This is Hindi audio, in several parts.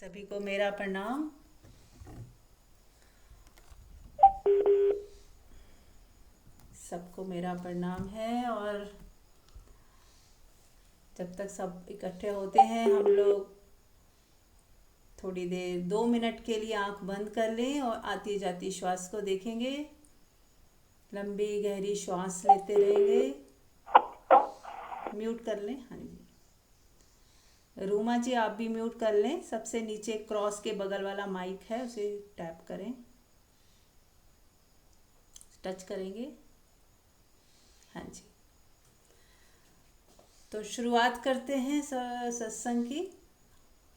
सभी को मेरा प्रणाम। सबको मेरा प्रणाम है। और जब तक सब इकट्ठे होते हैं हम लोग थोड़ी देर 2 मिनट के लिए आंख बंद कर लें और आती जाती श्वास को देखेंगे। लंबी गहरी श्वास लेते रहेंगे। म्यूट कर लें। हाँ जी, रूमा जी आप भी म्यूट कर लें। सबसे नीचे क्रॉस के बगल वाला माइक है, उसे टैप करें, टच करेंगे। हाँ जी, तो शुरुआत करते हैं सत्संग की।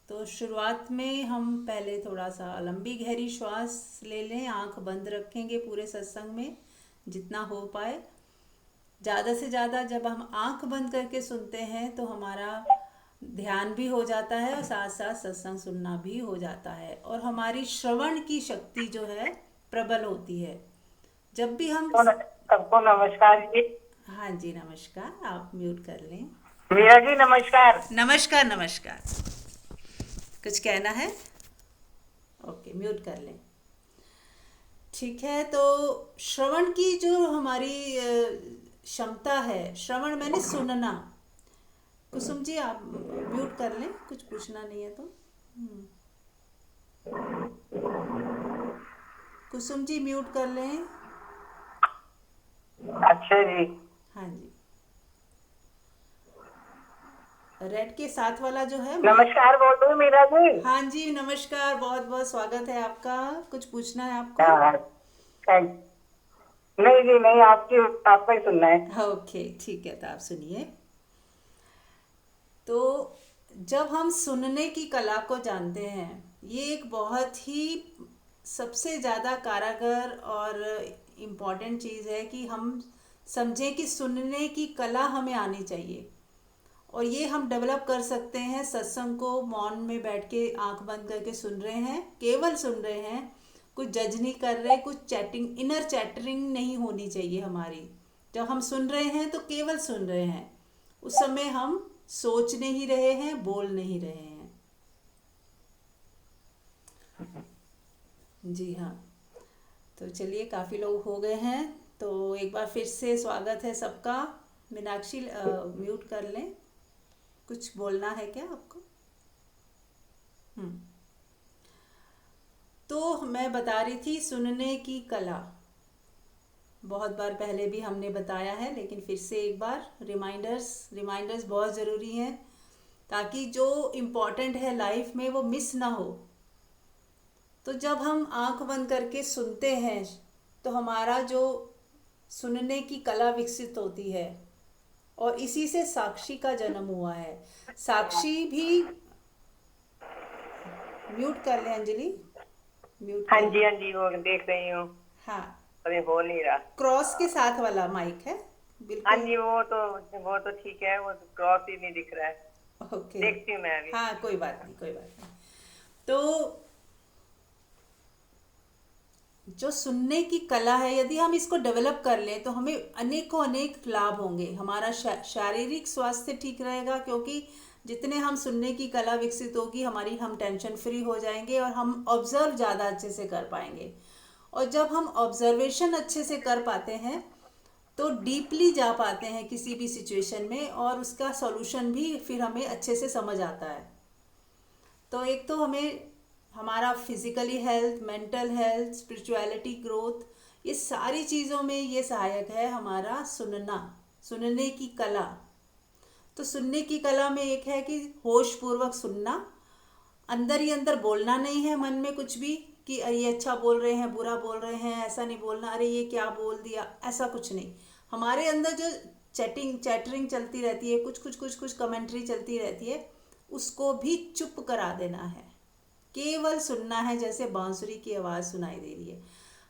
तो शुरुआत में हम पहले थोड़ा सा लंबी गहरी श्वास ले लें। आंख बंद रखेंगे पूरे सत्संग में जितना हो पाए। ज़्यादा से ज़्यादा जब हम आंख बंद करके सुनते हैं तो हमारा ध्यान भी हो जाता है और साथ साथ सत्संग सुनना भी हो जाता है और हमारी श्रवण की शक्ति जो है प्रबल होती है। जब भी हम सबको नमस्कार जी। हाँ जी, नमस्कार। आप म्यूट कर लें। मीरा जी नमस्कार। नमस्कार नमस्कार। कुछ कहना है? ओके, म्यूट कर लें। ठीक है, तो श्रवण की जो हमारी क्षमता है, श्रवण मैंने सुनना। कुसुम जी आप म्यूट कर लें, कुछ पूछना नहीं है तो। कुसुम जी म्यूट कर लें। अच्छा जी। हाँ जी, रेड के साथ वाला जो है माइक। नमस्कार बोल दो मीरा जी। हाँ जी, नमस्कार, बहुत बहुत स्वागत है आपका। कुछ पूछना है आपको? हाँ, नहीं जी नहीं, आपका ही सुनना है। ओके ठीक है, तो आप सुनिए। तो जब हम सुनने की कला को जानते हैं, ये एक बहुत ही सबसे ज़्यादा कारगर और इम्पॉर्टेंट चीज़ है कि हम समझें कि सुनने की कला हमें आनी चाहिए। और ये हम डेवलप कर सकते हैं सत्संग को मौन में बैठ के आंख बंद करके सुन रहे हैं, केवल सुन रहे हैं, कुछ जज नहीं कर रहे, कुछ चैटिंग, इनर चैटरिंग नहीं होनी चाहिए हमारी। जब हम सुन रहे हैं तो केवल सुन रहे हैं, उस समय हम सोच नहीं रहे हैं, बोल नहीं रहे हैं। जी हाँ, तो चलिए काफ़ी लोग हो गए हैं, तो एक बार फिर से स्वागत है सबका। मीनाक्षी म्यूट कर लें। कुछ बोलना है क्या आपको? हम्म तो मैं बता रही थी सुनने की कला। बहुत बार पहले भी हमने बताया है, लेकिन फिर से एक बार रिमाइंडर्स रिमाइंडर्स बहुत ज़रूरी हैं, ताकि जो इम्पोर्टेंट है लाइफ में वो मिस ना हो। तो जब हम आंख बंद करके सुनते हैं तो हमारा जो सुनने की कला विकसित होती है, और इसी से साक्षी का जन्म हुआ है। साक्षी भी म्यूट कर ले अंजलि, म्यूट हाँ कर ले। जी हाँ जी, वो देख रही हूँ। हाँ, अरे हो नहीं रहा। क्रॉस के साथ वाला माइक है हाँ बिल्कुल। जी, वो तो ठीक है, वो तो क्रॉस ही नहीं दिख रहा है। ओके, देखती हूँ मैं अभी। हाँ कोई बात नहीं, कोई बात नहीं। तो जो सुनने की कला है, यदि हम इसको डेवलप कर लें तो हमें अनेकों अनेक लाभ होंगे। हमारा शारीरिक स्वास्थ्य ठीक रहेगा, क्योंकि जितने हम सुनने की कला विकसित होगी हमारी, हम टेंशन फ्री हो जाएंगे और हम ऑब्जर्व ज़्यादा अच्छे से कर पाएंगे। और जब हम ऑब्जर्वेशन अच्छे से कर पाते हैं तो डीपली जा पाते हैं किसी भी सिचुएशन में, और उसका सॉल्यूशन भी फिर हमें अच्छे से समझ आता है। तो एक तो हमें हमारा physically health, mental health, spirituality growth, ये सारी चीज़ों में ये सहायक है हमारा सुनना, सुनने की कला। तो सुनने की कला में एक है कि होश पूर्वक सुनना, अंदर ही अंदर बोलना नहीं है मन में कुछ भी कि अरे ये अच्छा बोल रहे हैं, बुरा बोल रहे हैं, ऐसा नहीं बोलना, अरे ये क्या बोल दिया, ऐसा कुछ नहीं। हमारे अंदर जो चैटरिंग चलती रहती है, कुछ कुछ कुछ कुछ कमेंट्री चलती रहती है, उसको भी चुप करा देना है। केवल सुनना है, जैसे बांसुरी की आवाज़ सुनाई दे रही है।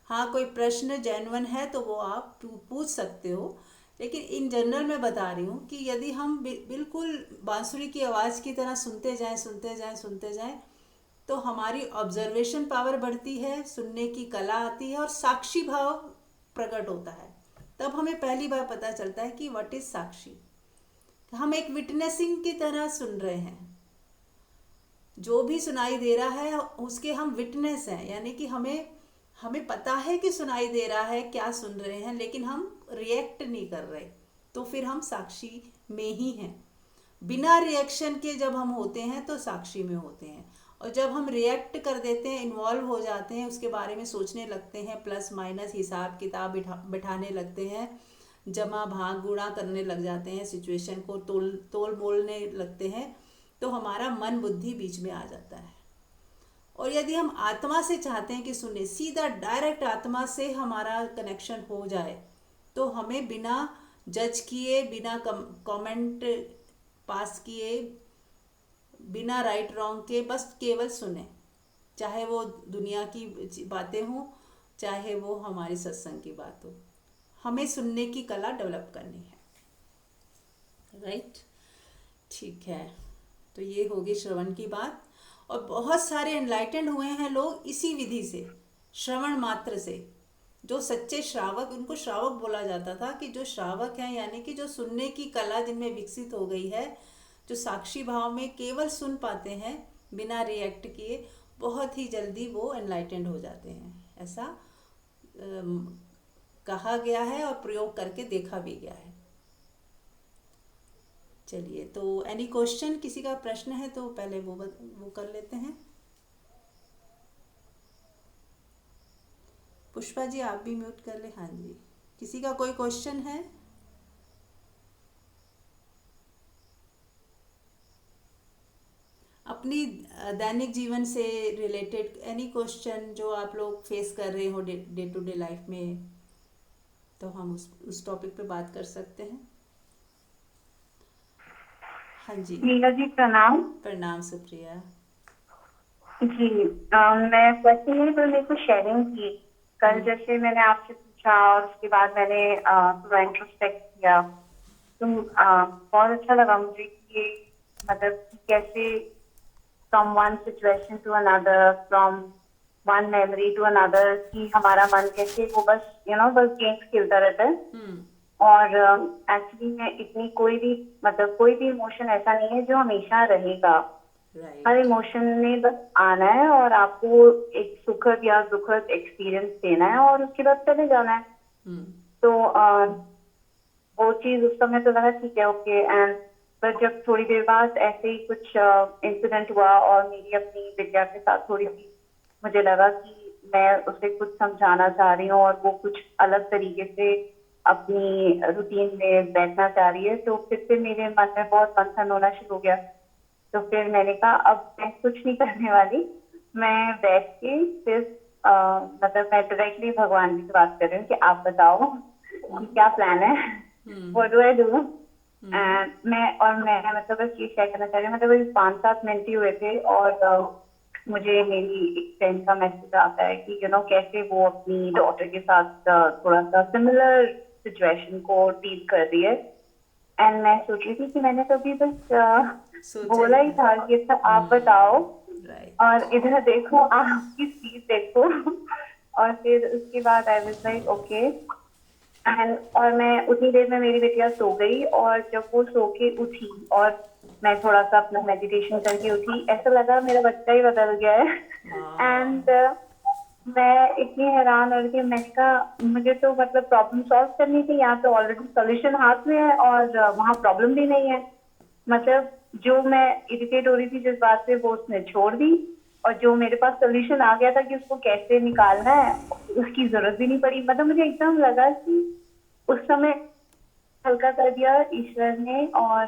हाँ, कोई प्रश्न जेन्युइन है तो वो आप पूछ सकते हो, लेकिन इन जनरल मैं बता रही हूँ कि यदि हम बिल्कुल बांसुरी की आवाज़ की तरह सुनते जाएं, सुनते जाएं, सुनते जाएं, तो हमारी ऑब्जर्वेशन पावर बढ़ती है, सुनने की कला आती है और साक्षी भाव प्रकट होता है। तब हमें पहली बार पता चलता है कि व्हाट इज साक्षी। हम एक विटनेसिंग की तरह सुन रहे हैं। जो भी सुनाई दे रहा है उसके हम विटनेस हैं, यानी कि हमें हमें पता है कि सुनाई दे रहा है, क्या सुन रहे हैं, लेकिन हम रिएक्ट नहीं कर रहे, तो फिर हम साक्षी में ही हैं। बिना रिएक्शन के जब हम होते हैं तो साक्षी में होते हैं, और जब हम रिएक्ट कर देते हैं, इन्वॉल्व हो जाते हैं, उसके बारे में सोचने लगते हैं, प्लस माइनस हिसाब किताब बिठाने लगते हैं, जमा भाग गुणा करने लग जाते हैं, सिचुएशन को तोल तोल मोलने लगते हैं, तो हमारा मन बुद्धि बीच में आ जाता है। और यदि हम आत्मा से चाहते हैं कि सुने, सीधा डायरेक्ट आत्मा से हमारा कनेक्शन हो जाए, तो हमें बिना जज किए, बिना कमेंट पास किए, बिना राइट रॉन्ग के, बस केवल सुने, चाहे वो दुनिया की बातें हों, चाहे वो हमारी सत्संग की बात हो, हमें सुनने की कला डेवलप करनी है। राइट, ठीक है। तो ये होगी श्रवण की बात। और बहुत सारे एनलाइटेंड हुए हैं लोग इसी विधि से, श्रवण मात्र से। जो सच्चे श्रावक, उनको श्रावक बोला जाता था, कि जो श्रावक हैं यानी कि जो सुनने की कला जिनमें विकसित हो गई है, जो साक्षी भाव में केवल सुन पाते हैं बिना रिएक्ट किए, बहुत ही जल्दी वो एनलाइटेंड हो जाते हैं। ऐसा कहा गया है और प्रयोग करके देखा भी गया है। चलिए, तो एनी क्वेश्चन, किसी का प्रश्न है तो पहले वो कर लेते हैं। पुष्पा जी आप भी म्यूट कर ले। हाँ जी, किसी का कोई क्वेश्चन है? अपनी दैनिक जीवन से रिलेटेड एनी क्वेश्चन जो आप लोग फेस कर रहे हो डे टू डे लाइफ में, तो हम उस टॉपिक पे बात कर सकते हैं। हाँ जी, मीना जी प्रणाम। प्रणाम सुप्रिया जी मैं क्वेश्चन नहीं, पर मेरे को शेयरिंग की कल, जैसे मैंने आपसे पूछा और उसके बाद मैंने थोड़ा इंट्रोस्पेक्ट किया, तो बहुत अच्छा लगा मुझे कि ये मतलब कैसे from one situation to another, from one memory to another, कि हमारा मन कैसे वो बस बस गेम्स खेलता रहता है। और एक्चुअली में इतनी कोई भी मतलब कोई भी इमोशन ऐसा नहीं है जो हमेशा रहेगा। हर इमोशन ने बस आना है और आपको एक सुखद या दुखद एक्सपीरियंस देना है और उसके बाद चले जाना है। तो वो चीज उस समय तो लगा ठीक है, ओके। एंड पर जब थोड़ी देर बाद ऐसे ही कुछ इंसिडेंट हुआ और मेरी अपनी विद्या के साथ थोड़ी सी मुझे लगा कि मैं उसे कुछ समझाना चाह रही हूँ और वो कुछ अलग तरीके से अपनी रूटीन में बैठना चाह रही है, तो फिर से मेरे मन में बहुत मंथन होना शुरू हो गया। तो फिर मैंने कहा अब मैं कुछ नहीं करने वाली, मैं बैठ के सिर्फ मतलब मैं डायरेक्टली भगवान जी से बात कर रही हूँ कि आप बताओ कि क्या प्लान है, व्हाट डू आई डू। मैं मतलब बस ये शेयर करना चाह रही हूँ, मतलब अभी 5-7 मिनट ही हुए थे और मुझे मेरी एक फ्रेंड का मैसेज आता है कि कैसे वो अपनी डॉटर के साथ थोड़ा सा सिमिलर सिचुएशन को डील कर रही है। एंड मैं सोच रही थी कि मैंने तो अभी बस बोला ही था कि अच्छा आप बताओ, और इधर देखो आपकी स्पीड देखो। और फिर उसके बाद I was like okay. And और मैं उतनी देर में मेरी बिटिया सो गई, और जब वो सो के उठी और मैं थोड़ा सा अपना मेडिटेशन करके उठी, ऐसा लगा मेरा बच्चा ही बदल गया है। एंड मैं इतनी हैरान हो रही थी, मैंने कहा मुझे तो मतलब प्रॉब्लम सॉल्व करनी थी, यहाँ तो ऑलरेडी सोल्यूशन हाथ में है और वहाँ प्रॉब्लम भी नहीं है। मतलब जो मैं इरिटेट हो रही थी जिस बात से, वो उसने छोड़ दी, और जो मेरे पास सोल्यूशन आ गया था कि उसको कैसे निकालना है, उसकी जरूरत भी नहीं पड़ी। मतलब मुझे एकदम लगा कि उस समय हल्का कर दिया ईश्वर ने, और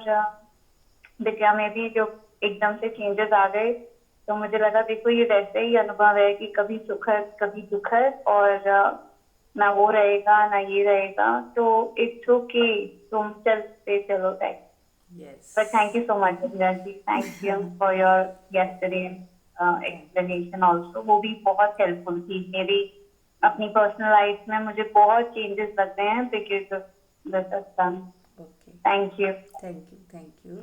विद्या में भी जो एकदम से चेंजेस आ गए। तो मुझे लगा देखो ये वैसे ही अनुभव है कि कभी सुखद कभी दुखद, और ना वो रहेगा ना ये रहेगा, तो इट्स ओके, तुम चलते चलो back. But thank you so much, Ranji. Thank you for your yesterday explanation also. वो भी बहुत helpful थी मेरी अपनी पर्सनल लाइफ में। मुझे बहुत चेंजेस लगते हैं because of the satsang. Thank you. Thank you.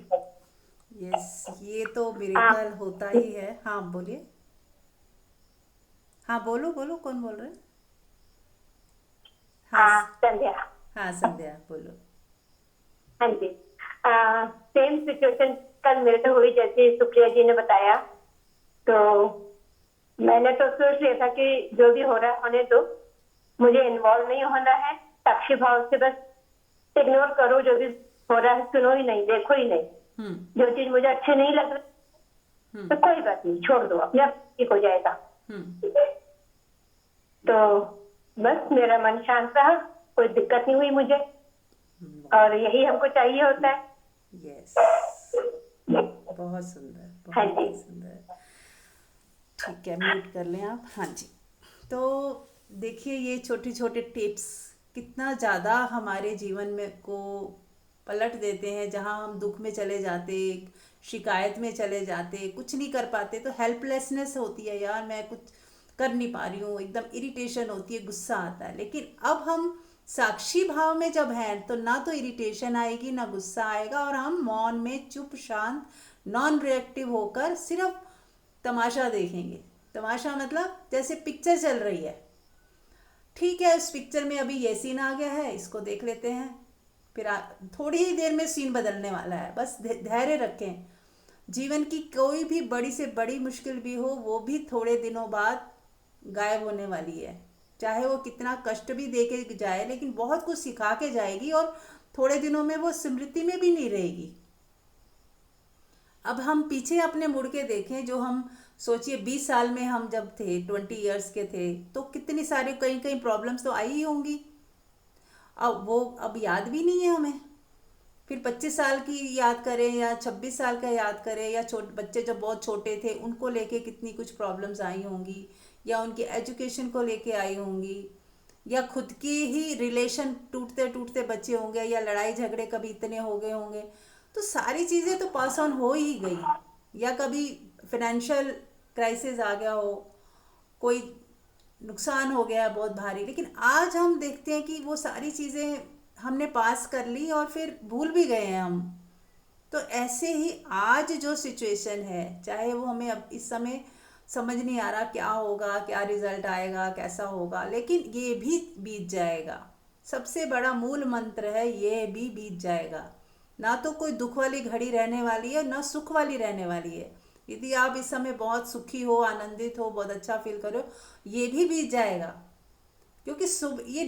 Yes, ये तो मिरेकल होता ही है। हाँ बोलिए। हाँ बोलो बोलो, कौन बोल रहे हैं? संध्या। हाँ संध्या बोलो। हाँ जी, सेम सिचुएशन कल मेरे से हुई, जैसे सुप्रिया जी ने बताया तो मैंने तो सोच लिया था कि जो भी हो रहा है होने दो, मुझे इन्वॉल्व नहीं होना है, साक्षी भाव से बस इग्नोर करो, जो भी हो रहा है सुनो ही नहीं, देखो ही नहीं। हम्म जो चीज मुझे अच्छी नहीं लग रही तो कोई बात नहीं, छोड़ दो, अपने आप ठीक हो जाएगा। हम्म तो बस मेरा मन शांत रहा, कोई दिक्कत नहीं हुई मुझे, और यही हमको चाहिए होता है। यस, बहुत सुंदर, हाँ बहुत जी। ही सुंदर। ठीक है, म्यूट कर लें आप। हाँ जी। तो देखिए, ये छोटे छोटे टिप्स कितना ज़्यादा हमारे जीवन में को पलट देते हैं। जहाँ हम दुख में चले जाते, शिकायत में चले जाते, कुछ नहीं कर पाते, तो हेल्पलेसनेस होती है, यार मैं कुछ कर नहीं पा रही हूँ, एकदम इरिटेशन होती है, गुस्सा आता है। लेकिन अब हम साक्षी भाव में जब हैं, तो ना तो इरिटेशन आएगी ना गुस्सा आएगा, और हम मौन में चुप शांत नॉन रिएक्टिव होकर सिर्फ तमाशा देखेंगे। तमाशा मतलब जैसे पिक्चर चल रही है, ठीक है, उस पिक्चर में अभी ये सीन आ गया है, इसको देख लेते हैं, फिर थोड़ी ही देर में सीन बदलने वाला है। बस धैर्य रखें। जीवन की कोई भी बड़ी से बड़ी मुश्किल भी हो, वो भी थोड़े दिनों बाद गायब होने वाली है। चाहे वो कितना कष्ट भी दे के जाए, लेकिन बहुत कुछ सिखा के जाएगी, और थोड़े दिनों में वो स्मृति में भी नहीं रहेगी। अब हम पीछे अपने मुड़ के देखें, जो हम सोचिए 20 साल में हम जब थे, 20 ईयर्स के थे, तो कितनी सारी कहीं कहीं प्रॉब्लम्स तो आई ही होंगी। अब वो अब याद भी नहीं है हमें। फिर 25 साल की याद करें या 26 साल का याद करें, या बच्चे जब बहुत छोटे थे उनको लेके कितनी कुछ प्रॉब्लम्स आई होंगी, या उनकी एजुकेशन को लेके आई होंगी, या खुद की ही रिलेशन टूटते टूटते बच्चे होंगे, या लड़ाई झगड़े कभी इतने हो गए होंगे। तो सारी चीज़ें तो पास ऑन हो ही गई। या कभी फाइनेंशियल क्राइसिस आ गया हो, कोई नुकसान हो गया है बहुत भारी, लेकिन आज हम देखते हैं कि वो सारी चीज़ें हमने पास कर ली और फिर भूल भी गए हैं हम। तो ऐसे ही आज जो सिचुएशन है, चाहे वो हमें अब इस समय समझ नहीं आ रहा क्या होगा, क्या रिजल्ट आएगा, कैसा होगा, लेकिन ये भी बीत जाएगा। सबसे बड़ा मूल मंत्र है, ये भी बीत जाएगा। ना तो कोई दुख वाली घड़ी रहने वाली है, ना सुख वाली रहने वाली है। यदि आप इस समय बहुत सुखी हो, आनंदित हो, बहुत अच्छा फील करो, ये भी बीत जाएगा। क्योंकि सुबह, ये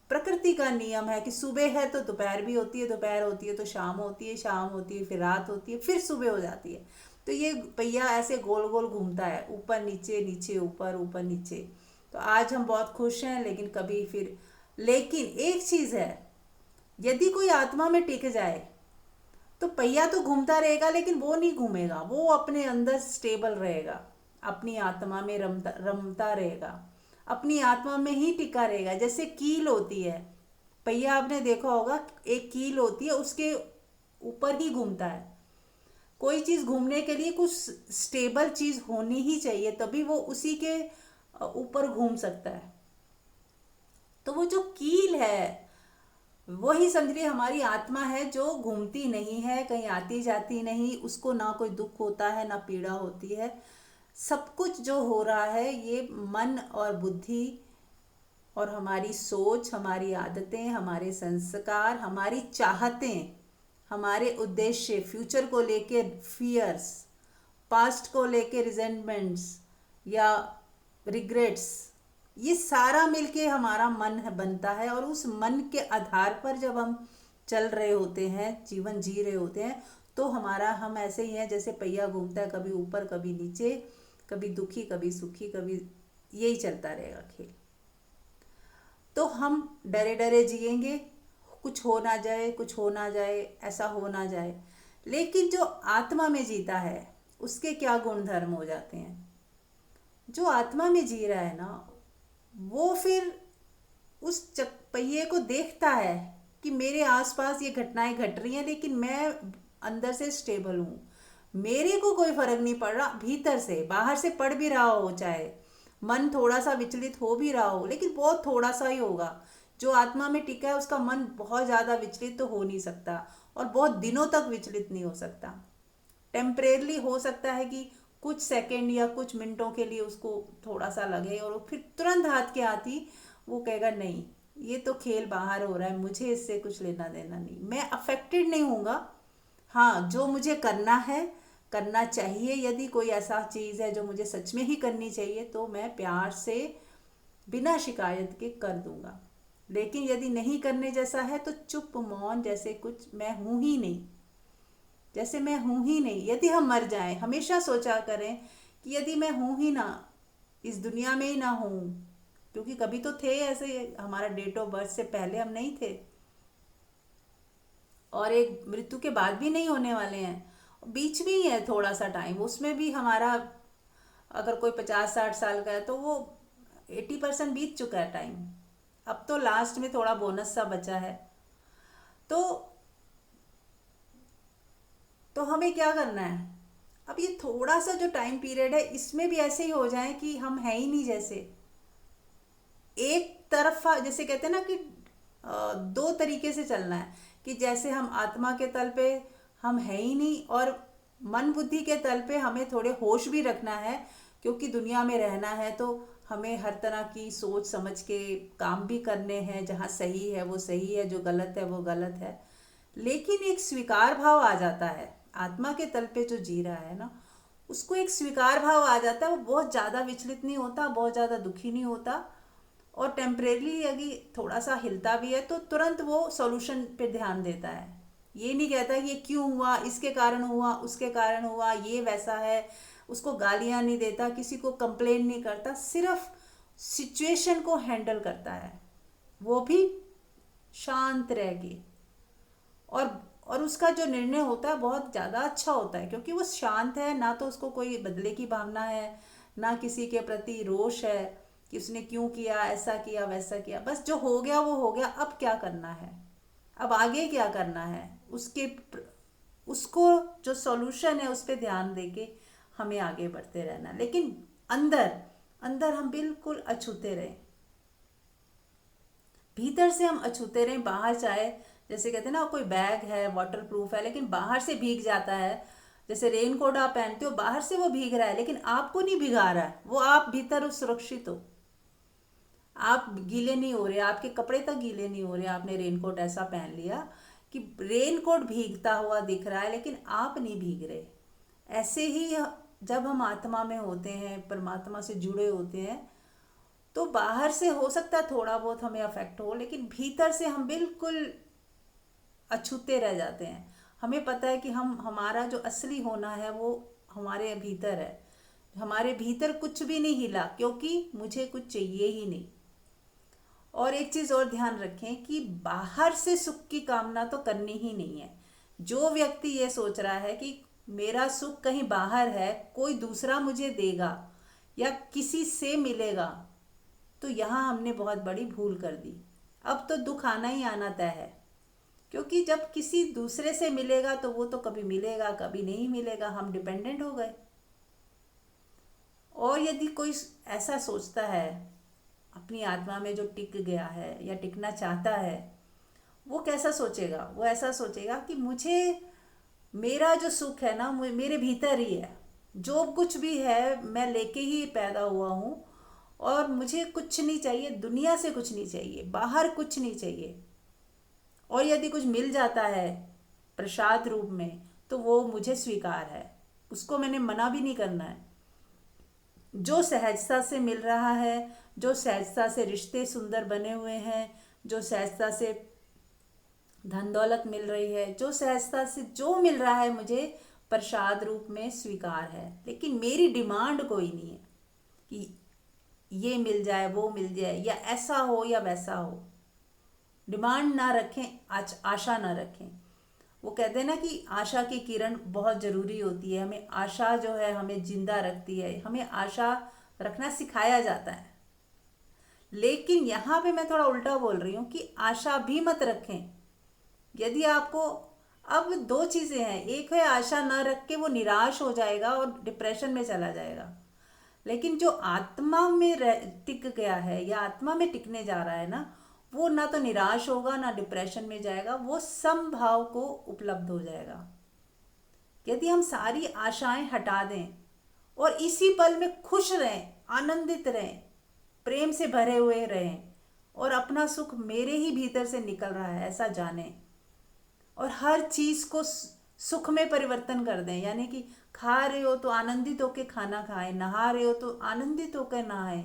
प्रकृति का नियम है कि सुबह है तो दोपहर भी होती है, दोपहर होती है तो शाम होती है, शाम होती है फिर रात होती है, फिर सुबह हो जाती है। तो ये पहिया ऐसे गोल गोल घूमता है, ऊपर नीचे, नीचे ऊपर, ऊपर नीचे। तो आज हम बहुत खुश हैं, लेकिन कभी फिर, लेकिन एक चीज़ है, यदि कोई आत्मा में टिक जाए तो पहिया तो घूमता रहेगा, लेकिन वो नहीं घूमेगा, वो अपने अंदर स्टेबल रहेगा, अपनी आत्मा में रमता रहेगा, अपनी आत्मा में ही टिका रहेगा। जैसे कील होती है, पहिया आपने देखा होगा, एक कील होती है, उसके ऊपर ही घूमता है। कोई चीज़ घूमने के लिए कुछ स्टेबल चीज़ होनी ही चाहिए, तभी वो उसी के ऊपर घूम सकता है। तो वो जो कील है, वही समझिए हमारी आत्मा है, जो घूमती नहीं है, कहीं आती जाती नहीं, उसको ना कोई दुख होता है ना पीड़ा होती है। सब कुछ जो हो रहा है, ये मन और बुद्धि और हमारी सोच, हमारी आदतें, हमारे संस्कार, हमारी चाहतें, हमारे उद्देश्य, फ्यूचर को लेके फियर्स, पास्ट को लेके रिजेंटमेंट्स या रिग्रेट्स, ये सारा मिलके हमारा मन बनता है। और उस मन के आधार पर जब हम चल रहे होते हैं, जीवन जी रहे होते हैं, तो हम ऐसे ही हैं जैसे पहिया घूमता है, कभी ऊपर कभी नीचे, कभी दुखी कभी सुखी, कभी यही चलता रहेगा खेल। तो हम डरे डरे जिएंगे, कुछ हो ना जाए, कुछ हो ना जाए, ऐसा हो ना जाए। लेकिन जो आत्मा में जीता है, उसके क्या गुण धर्म हो जाते हैं। जो आत्मा में जी रहा है ना, वो फिर उस पहिए को देखता है कि मेरे आसपास ये घटनाएं घट रही हैं, लेकिन मैं अंदर से स्टेबल हूँ, मेरे को कोई फर्क नहीं पड़ रहा। भीतर से, बाहर से पड़ भी रहा हो, चाहे मन थोड़ा सा विचलित हो भी रहा हो, लेकिन बहुत थोड़ा सा ही होगा। जो आत्मा में टिका है, उसका मन बहुत ज़्यादा विचलित तो हो नहीं सकता, और बहुत दिनों तक विचलित नहीं हो सकता। टेम्परेरली हो सकता है कि कुछ सेकंड या कुछ मिनटों के लिए उसको थोड़ा सा लगे, और फिर तुरंत हाथ के आती वो कहेगा नहीं, ये तो खेल बाहर हो रहा है, मुझे इससे कुछ लेना देना नहीं, मैं अफेक्टेड नहीं हूँगा। हाँ, जो मुझे करना है करना चाहिए। यदि कोई ऐसा चीज़ है जो मुझे सच में ही करनी चाहिए तो मैं प्यार से बिना शिकायत के कर दूंगा। लेकिन यदि नहीं करने जैसा है तो चुप मौन, जैसे कुछ मैं हूं ही नहीं, जैसे मैं हूं ही नहीं। यदि हम मर जाएं, हमेशा सोचा करें कि यदि मैं हूं ही ना, इस दुनिया में ही ना हूं, क्योंकि कभी तो थे ऐसे, हमारा डेट ऑफ बर्थ से पहले हम नहीं थे और एक मृत्यु के बाद भी नहीं होने वाले हैं। बीच में ही है थोड़ा सा टाइम, उसमें भी हमारा अगर कोई 50-60 साल का है तो वो 80% बीत चुका है टाइम। अब तो लास्ट में थोड़ा बोनस सा बचा है। तो हमें क्या करना है, अब ये थोड़ा सा जो टाइम पीरियड है इसमें भी ऐसे ही हो जाए कि हम है ही नहीं, जैसे एक तरफा, जैसे कहते हैं ना कि दो तरीके से चलना है, कि जैसे हम आत्मा के तल पे हम है ही नहीं और मन बुद्धि के तल पे हमें थोड़े होश भी रखना है, क्योंकि दुनिया में रहना है तो हमें हर तरह की सोच समझ के काम भी करने हैं। जहाँ सही है वो सही है, जो गलत है वो गलत है। लेकिन एक स्वीकार भाव आ जाता है, आत्मा के तल पे जो जी रहा है ना, उसको एक स्वीकार भाव आ जाता है। वो बहुत ज़्यादा विचलित नहीं होता, बहुत ज़्यादा दुखी नहीं होता, और टेम्परेली यदि थोड़ा सा हिलता भी है तो तुरंत वो सॉल्यूशन पे ध्यान देता है। ये नहीं कहता कि ये क्यों हुआ, इसके कारण हुआ, उसके कारण हुआ, ये वैसा है। उसको गालियाँ नहीं देता, किसी को कंप्लेन नहीं करता, सिर्फ सिचुएशन को हैंडल करता है, वो भी शांत रह के। और उसका जो निर्णय होता है बहुत ज़्यादा अच्छा होता है, क्योंकि वो शांत है, ना तो उसको कोई बदले की भावना है, ना किसी के प्रति रोष है कि उसने क्यों किया, ऐसा किया वैसा किया। बस जो हो गया वो हो गया, अब क्या करना है, अब आगे क्या करना है, उसको जो सॉल्यूशन है उस पर ध्यान देके हमें आगे बढ़ते रहना। लेकिन अंदर अंदर हम बिल्कुल अछूते रहें, भीतर से हम अछूते रहें। बाहर चाहे जैसे कहते हैं ना, कोई बैग है वाटर प्रूफ है लेकिन बाहर से भीग जाता है, जैसे रेन कोट आप पहनते हो, बाहर से वो भीग रहा है लेकिन आपको नहीं भिगा रहा है, वो आप भीतर सुरक्षित हो, आप गीले नहीं हो रहे, आपके कपड़े तक गीले नहीं हो रहे। आपने रेन कोट ऐसा पहन लिया कि रेन कोट भीगता हुआ दिख रहा है लेकिन आप नहीं भीग रहे। ऐसे ही जब हम आत्मा में होते हैं, परमात्मा से जुड़े होते हैं, तो बाहर से हो सकता है थोड़ा बहुत हमें अफेक्ट हो, लेकिन भीतर से हम बिल्कुल अछूते रह जाते हैं। हमें पता है कि हमारा जो असली होना है वो हमारे भीतर है, हमारे भीतर कुछ भी नहीं हिला, क्योंकि मुझे कुछ चाहिए ही नहीं। और एक चीज़ और ध्यान रखें कि बाहर से सुख की कामना तो करनी ही नहीं है। जो व्यक्ति ये सोच रहा है कि मेरा सुख कहीं बाहर है, कोई दूसरा मुझे देगा या किसी से मिलेगा, तो यहाँ हमने बहुत बड़ी भूल कर दी। अब तो दुख आना ही आना तय है, क्योंकि जब किसी दूसरे से मिलेगा तो वो तो कभी मिलेगा कभी नहीं मिलेगा, हम डिपेंडेंट हो गए। और यदि कोई ऐसा सोचता है अपनी आत्मा में, जो टिक गया है या टिकना चाहता है, वो कैसा सोचेगा, वो ऐसा सोचेगा कि मुझे, मेरा जो सुख है ना मेरे भीतर ही है, जो कुछ भी है मैं लेके ही पैदा हुआ हूँ, और मुझे कुछ नहीं चाहिए, दुनिया से कुछ नहीं चाहिए, बाहर कुछ नहीं चाहिए। और यदि कुछ मिल जाता है प्रसाद रूप में तो वो मुझे स्वीकार है, उसको मैंने मना भी नहीं करना है। जो सहजता से मिल रहा है, जो सहजता से रिश्ते सुंदर बने हुए हैं, जो सहजता से धन दौलत मिल रही है, जो सहजता से जो मिल रहा है मुझे प्रसाद रूप में स्वीकार है। लेकिन मेरी डिमांड कोई नहीं है कि ये मिल जाए वो मिल जाए या ऐसा हो या वैसा हो। डिमांड ना रखें, आशा ना रखें। वो कहते हैं ना कि आशा की किरण बहुत ज़रूरी होती है, हमें आशा जो है हमें जिंदा रखती है, हमें आशा रखना सिखाया जाता है। लेकिन यहाँ पे मैं थोड़ा उल्टा बोल रही हूँ कि आशा भी मत रखें। यदि आपको, अब दो चीज़ें हैं, एक है आशा ना रख के वो निराश हो जाएगा और डिप्रेशन में चला जाएगा। लेकिन जो आत्मा में टिक गया है या आत्मा में टिकने जा रहा है ना, वो ना तो निराश होगा ना डिप्रेशन में जाएगा, वो समभाव को उपलब्ध हो जाएगा। यदि हम सारी आशाएं हटा दें और इसी पल में खुश रहें, आनंदित रहें, प्रेम से भरे हुए रहें, और अपना सुख मेरे ही भीतर से निकल रहा है ऐसा जानें, और हर चीज़ को सुख में परिवर्तन कर दें। यानी कि खा रहे हो तो आनंदित होके खाना खाएं, नहा रहे हो तो आनंदित होकर नहाएं,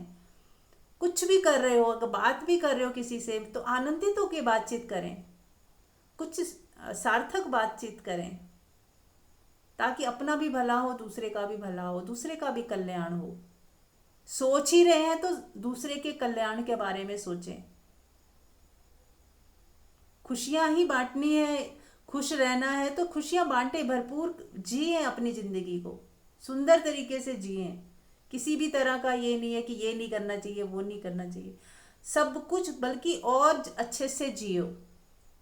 कुछ भी कर रहे हो, अगर बात भी कर रहे हो किसी से तो आनंदित होके बातचीत करें, कुछ सार्थक बातचीत करें, ताकि अपना भी भला हो, दूसरे का भी भला हो, दूसरे का भी कल्याण हो। सोच ही रहे हैं तो दूसरे के कल्याण के बारे में सोचें। खुशियां ही बांटनी है, खुश रहना है तो खुशियां बांटे, भरपूर जिए अपनी जिंदगी को, सुंदर तरीके से जिए। किसी भी तरह का ये नहीं है कि ये नहीं करना चाहिए, वो नहीं करना चाहिए, सब कुछ बल्कि और अच्छे से जियो।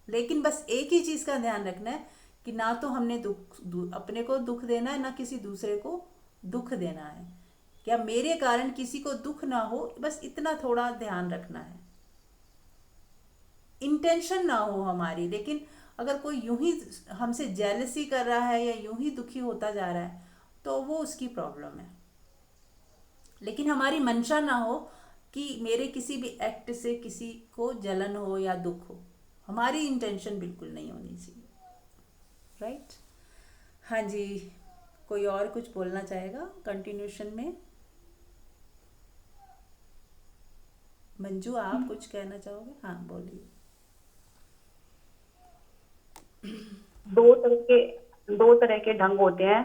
लेकिन बस एक ही चीज का ध्यान रखना है कि ना तो हमने अपने को दुख देना है, ना किसी दूसरे को दुख देना है। क्या मेरे कारण किसी को दुख ना हो, बस इतना थोड़ा ध्यान रखना है। इंटेंशन ना हो हमारी, लेकिन अगर कोई यूं ही हमसे जेलसी कर रहा है या यूं ही दुखी होता जा रहा है तो वो उसकी प्रॉब्लम है। लेकिन हमारी मंशा ना हो कि मेरे किसी भी एक्ट से किसी को जलन हो या दुख हो, हमारी इंटेंशन बिल्कुल नहीं होनी चाहिए। राइट? हाँ जी, कोई और कुछ बोलना चाहेगा कंटिन्यूशन में? मंजू, आप कुछ कहना चाहोगे? हाँ बोलिए। दो तरह के ढंग होते हैं।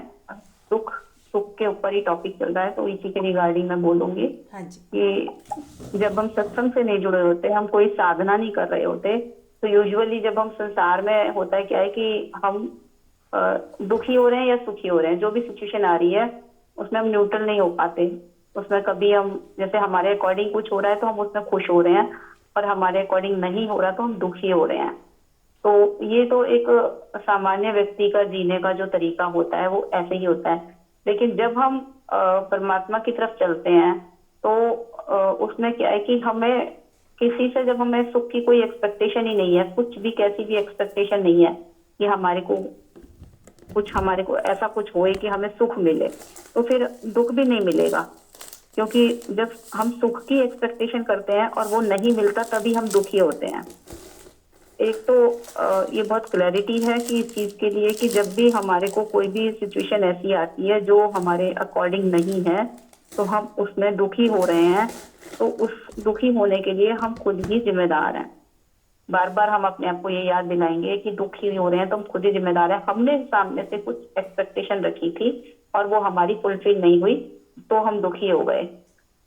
दुख सुख के ऊपर ही टॉपिक चल रहा है तो इसी के रिगार्डिंग मैं बोलूंगी हाँ जी। कि जब हम सत्संग से नहीं जुड़े होते, हम कोई साधना नहीं कर रहे होते, तो यूजुअली जब हम संसार में होता है क्या है कि हम दुखी हो रहे हैं या सुखी हो रहे हैं, जो भी सिचुएशन आ रही है उसमें हम न्यूट्रल नहीं हो पाते। उसमें कभी हम जैसे हमारे अकॉर्डिंग कुछ हो रहा है तो हम उसमें खुश हो रहे हैं, और हमारे अकॉर्डिंग नहीं हो रहा तो हम दुखी हो रहे हैं। तो ये तो एक सामान्य व्यक्ति का जीने का जो तरीका होता है वो ऐसे ही होता है। लेकिन जब हम परमात्मा की तरफ चलते हैं तो उसमें क्या है कि हमें किसी से, जब हमें सुख की कोई एक्सपेक्टेशन ही नहीं है, कुछ भी कैसी भी एक्सपेक्टेशन नहीं है कि हमारे को ऐसा कुछ होए कि हमें सुख मिले, तो फिर दुख भी नहीं मिलेगा। क्योंकि जब हम सुख की एक्सपेक्टेशन करते हैं और वो नहीं मिलता तभी हम दुखी होते हैं। एक तो ये बहुत क्लैरिटी है कि इस चीज के लिए कि जब भी हमारे को कोई भी सिचुएशन ऐसी आती है जो हमारे अकॉर्डिंग नहीं है तो हम उसमें दुखी हो रहे हैं, तो उस दुखी होने के लिए हम खुद ही जिम्मेदार हैं। बार बार हम अपने आप को ये याद दिलाएंगे कि दुखी हो रहे हैं तो हम खुद ही जिम्मेदार हैं। हमने सामने से कुछ एक्सपेक्टेशन रखी थी और वो हमारी फुलफिल नहीं हुई तो हम दुखी हो गए।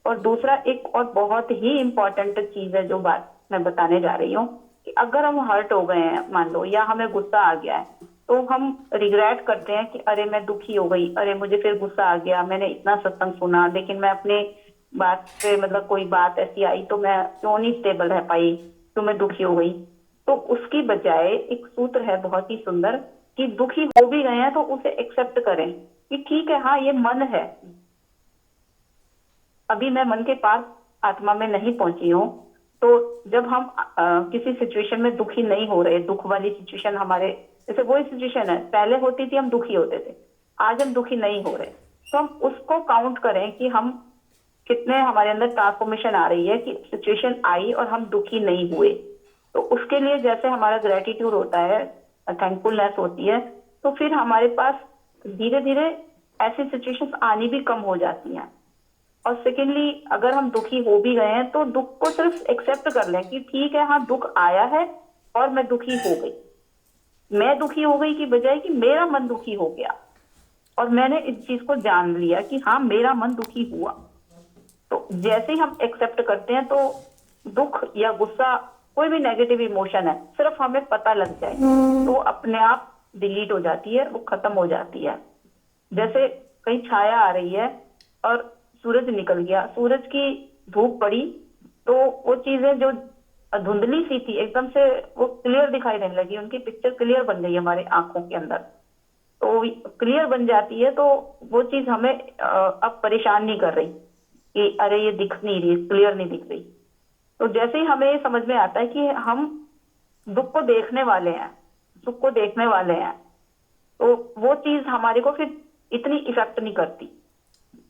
और दूसरा एक और बहुत ही इम्पोर्टेंट चीज है जो बात मैं बताने जा रही हूँ कि अगर हम हर्ट हो गए हैं मान लो, या हमें गुस्सा आ गया है, तो हम रिग्रेट करते हैं कि अरे मैं दुखी हो गई, अरे मुझे फिर गुस्सा आ गया, मैंने इतना सत्संग सुना लेकिन मैं अपने बात पे मतलब कोई बात ऐसी आई तो मैं क्यों नहीं स्टेबल रह पाई, तो मैं दुखी हो गई। तो उसकी बजाय एक सूत्र है बहुत ही सुंदर कि दुखी हो भी गए हैं तो उसे एक्सेप्ट करें कि ठीक है, हाँ ये मन है, अभी मैं मन के पास आत्मा में नहीं पहुंची हूँ। तो जब हम किसी सिचुएशन में दुखी नहीं हो रहे, दुख वाली सिचुएशन हमारे जैसे वही सिचुएशन है पहले होती थी, हम दुखी होते थे, आज हम दुखी नहीं हो रहे, तो हम उसको काउंट करें कि हम कितने हमारे अंदर ट्रांसफॉर्मेशन आ रही है कि सिचुएशन आई और हम दुखी नहीं हुए। तो उसके लिए जैसे हमारा ग्रेटिट्यूड होता है, थैंकफुलनेस होती है, तो फिर हमारे पास धीरे धीरे ऐसी सिचुएशंस आनी भी कम हो जाती हैं। और सेकेंडली, अगर हम दुखी हो भी गए हैं तो दुख को सिर्फ एक्सेप्ट कर लें कि ठीक है, हाँ दुख आया है और मैं दुखी हो गई। मैं दुखी हो गई की बजाय कि मेरा मन दुखी हो गया और मैंने इस चीज को जान लिया कि हाँ मेरा मन दुखी हुआ। तो जैसे ही हम एक्सेप्ट करते हैं तो दुख या गुस्सा, कोई भी नेगेटिव इमोशन है, सिर्फ हमें पता लग जाए तो अपने आप डिलीट हो जाती है, वो खत्म हो जाती है। जैसे कहीं छाया आ रही है और सूरज निकल गया, सूरज की धूप पड़ी तो वो चीजें जो धुंधली सी थी एकदम से वो क्लियर दिखाई देने लगी, उनकी पिक्चर क्लियर बन गई हमारे आंखों के अंदर। तो क्लियर बन जाती है तो वो चीज हमें अब परेशान नहीं कर रही कि अरे ये दिख नहीं रही, क्लियर नहीं दिख रही। तो जैसे ही हमें ये समझ में आता है कि हम दुख को देखने वाले हैं, सुख को देखने वाले हैं, तो वो चीज हमारे को फिर इतनी इफेक्ट नहीं करती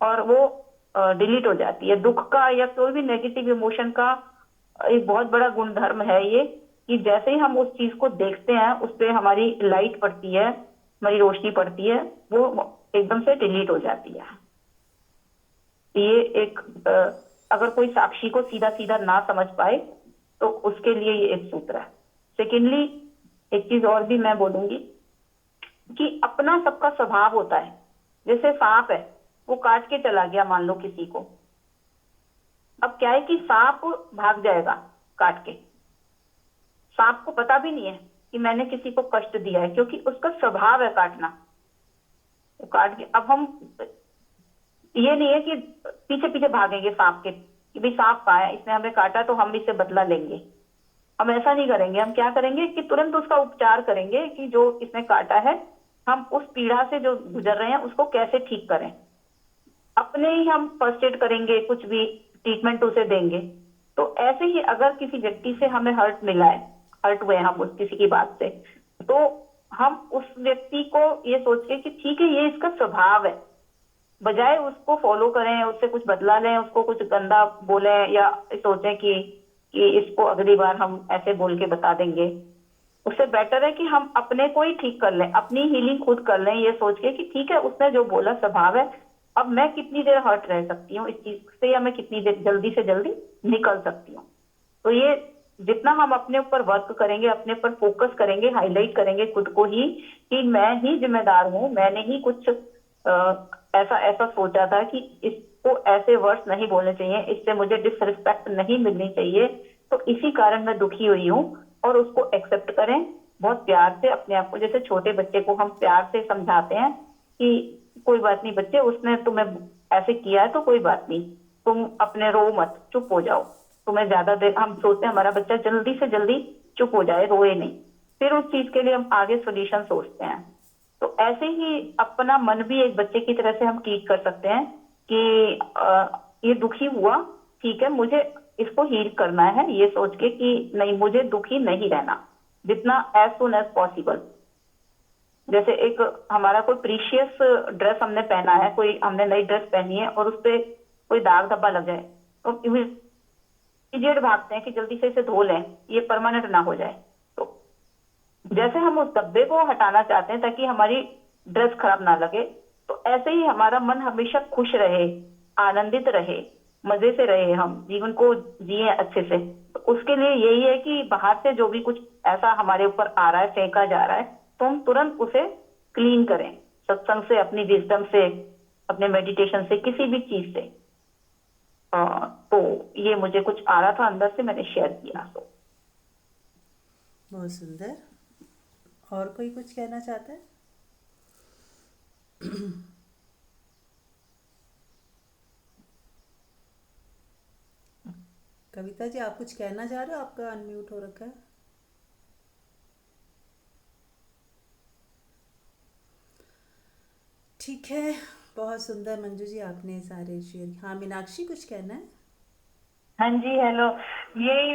और वो डिलीट हो जाती है। दुख का या कोई भी नेगेटिव इमोशन का एक बहुत बड़ा गुणधर्म है ये कि जैसे ही हम उस चीज को देखते हैं, उस पर हमारी लाइट पड़ती है, हमारी रोशनी पड़ती है, वो एकदम से डिलीट हो जाती है। ये एक अगर कोई साक्षी को सीधा सीधा ना समझ पाए तो उसके लिए ये एक सूत्र है। सेकेंडली, एक चीज और भी मैं बोलूंगी कि अपना सबका स्वभाव होता है। जैसे सांप है, वो काट के चला गया मान लो किसी को, अब क्या है कि सांप भाग जाएगा काट के, सांप को पता भी नहीं है कि मैंने किसी को कष्ट दिया है, क्योंकि उसका स्वभाव है काटना। वो काट के, अब हम ये नहीं है कि पीछे पीछे भागेंगे सांप के कि भाई सांप कहाँ है, इसने हमें काटा तो हम इससे बदला लेंगे। हम ऐसा नहीं करेंगे। हम क्या करेंगे कि तुरंत उसका उपचार करेंगे कि जो इसने काटा है, हम उस पीड़ा से जो गुजर रहे हैं उसको कैसे ठीक करें। अपने ही हम फर्स्ट एड करेंगे, कुछ भी ट्रीटमेंट उसे देंगे। तो ऐसे ही अगर किसी व्यक्ति से हमें हर्ट मिला है, हर्ट हुए हम उस किसी की बात से, तो हम उस व्यक्ति को ये सोच के कि ठीक है ये इसका स्वभाव है, बजाय उसको फॉलो करें, उससे कुछ बदला लें, उसको कुछ गंदा बोले या सोचें कि इसको अगली बार हम ऐसे बोल के बता देंगे, उससे बेटर है कि हम अपने को ही ठीक कर लें, अपनी हीलिंग खुद कर लें, ये सोच के कि ठीक है उसने जो बोला स्वभाव है, अब मैं कितनी देर हर्ट रह सकती हूँ इस चीज से, या मैं कितनी देर जल्दी से जल्दी निकल सकती हूँ। तो ये जितना हम अपने ऊपर वर्क करेंगे, अपने ऊपर फोकस करेंगे, हाईलाइट करेंगे खुद को ही कि मैं ही जिम्मेदार हूँ, मैंने ही कुछ ऐसा ऐसा सोचा था कि इसको ऐसे वर्ड्स नहीं बोलने चाहिए, इससे मुझे डिसरिस्पेक्ट नहीं मिलनी चाहिए, तो इसी कारण मैं दुखी हुई हूँ। और उसको एक्सेप्ट करें बहुत प्यार से अपने आप को, जैसे छोटे बच्चे को हम प्यार से समझाते हैं कि कोई बात नहीं बच्चे, उसने तुम्हें ऐसे किया है तो कोई बात नहीं, तुम अपने रो मत, चुप हो जाओ। तुम्हें ज्यादा देर, हम सोचते हैं हमारा बच्चा जल्दी से जल्दी चुप हो जाए, रोए नहीं, फिर उस चीज के लिए हम आगे सोल्यूशन सोचते हैं। तो ऐसे ही अपना मन भी एक बच्चे की तरह से हम ट्रीट कर सकते हैं कि ये दुखी हुआ, ठीक है मुझे इसको हील करना है, ये सोच के कि नहीं मुझे दुखी नहीं रहना, जितना एज सुन एज पॉसिबल। जैसे एक हमारा कोई प्रीशियस ड्रेस हमने पहना है, कोई हमने नई ड्रेस पहनी है और उस पर कोई दाग धब्बा लग जाए तो इमीडिएट भागते हैं कि जल्दी से इसे धो लें, ये परमानेंट ना हो जाए। तो जैसे हम उस धब्बे को हटाना चाहते हैं ताकि हमारी ड्रेस खराब ना लगे, तो ऐसे ही हमारा मन हमेशा खुश रहे, आनंदित रहे, मजे से रहे, हम जीवन को जिए अच्छे से। तो उसके लिए यही है कि बाहर से जो भी कुछ ऐसा हमारे ऊपर आ रहा है, फेंका जा रहा है, तो हम तुरंत उसे क्लीन करें, सत्संग से, अपनी विजडम से, अपने मेडिटेशन से, किसी भी चीज से। तो ये मुझे कुछ आ रहा था अंदर से, मैंने शेयर किया। तो बहुत सुंदर। और कोई कुछ कहना चाहता है? कविता जी आप कुछ कहना चाह रहे हो? आपका अनम्यूट हो रखा है। ठीक है, बहुत सुंदर मंजू जी, आपने सारे शेयर। हाँ मीनाक्षी कुछ कहना है? हाँ जी, हेलो। यही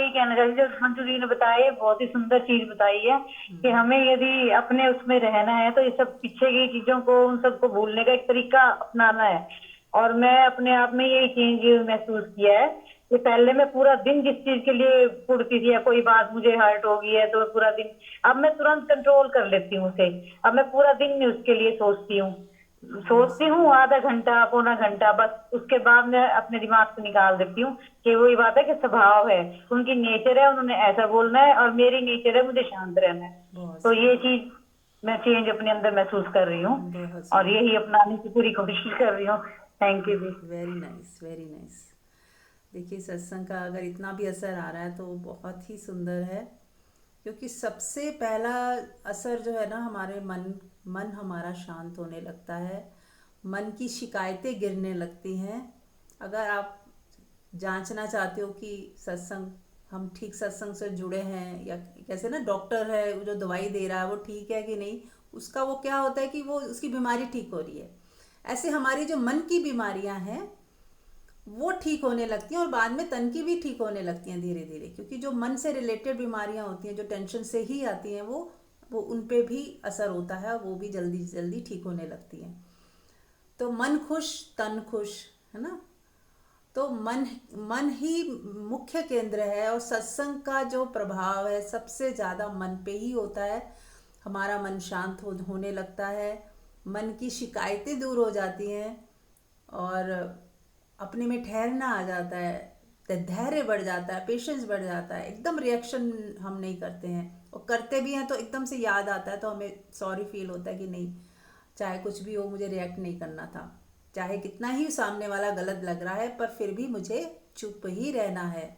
कहना चाहती हूँ, जो मंजू जी ने बताया ये बहुत ही सुंदर चीज बताई है कि हमें यदि अपने उसमें रहना है तो ये सब पीछे की चीजों को, उन सबको भूलने का एक तरीका अपनाना है। और मैं अपने आप में यही चेंज महसूस किया है कि पहले मैं पूरा दिन जिस चीज के लिए उड़ती थी, या कोई बात मुझे हर्ट हो गई है तो पूरा दिन, अब मैं तुरंत कंट्रोल कर लेती हूँ उसे। अब मैं पूरा दिन नहीं उसके लिए सोचती हूँ आधा घंटा पौना घंटा, बस उसके बाद मैं अपने दिमाग से निकाल देती हूँ कि वही बात है कि स्वभाव है, उनकी नेचर है, उन्होंने ऐसा बोलना है, और मेरी नेचर है मुझे शांत रहना है। बहुत तो ये सुंदर, चीज मैं चेंज अपने अंदर महसूस कर रही हूँ बहुत और सुंदर। यही अपनाने की पूरी कोशिश कर रही हूँ। थैंक यू जी। Very nice, very nice. देखिए सत्संग का अगर इतना भी असर आ रहा है तो बहुत ही सुंदर है, क्योंकि सबसे पहला असर जो है ना, हमारे मन हमारा शांत होने लगता है, मन की शिकायतें गिरने लगती हैं। अगर आप जांचना चाहते हो कि सत्संग, हम ठीक सत्संग से जुड़े हैं, या कैसे ना डॉक्टर है जो दवाई दे रहा है वो ठीक है कि नहीं, उसका वो क्या होता है कि वो उसकी बीमारी ठीक हो रही है। ऐसे हमारी जो मन की बीमारियां हैं वो ठीक होने लगती हैं, और बाद में तन की भी ठीक होने लगती हैं धीरे धीरे, क्योंकि जो मन से रिलेटेड बीमारियां होती हैं, जो टेंशन से ही आती हैं, वो उन पे भी असर होता है, वो भी जल्दी जल्दी ठीक होने लगती हैं। तो मन खुश तन खुश, है ना। तो मन ही मुख्य केंद्र है, और सत्संग का जो प्रभाव है सबसे ज़्यादा मन पे ही होता है। हमारा मन शांत होने लगता है, मन की शिकायतें दूर हो जाती हैं और अपने में ठहरना आ जाता है, धैर्य बढ़ जाता है, पेशेंस बढ़ जाता है। एकदम रिएक्शन हम नहीं करते हैं, और करते भी हैं तो एकदम से याद आता है तो हमें सॉरी फील होता है कि नहीं, चाहे कुछ भी हो मुझे रिएक्ट नहीं करना था, चाहे कितना ही सामने वाला गलत लग रहा है पर फिर भी मुझे चुप ही रहना है,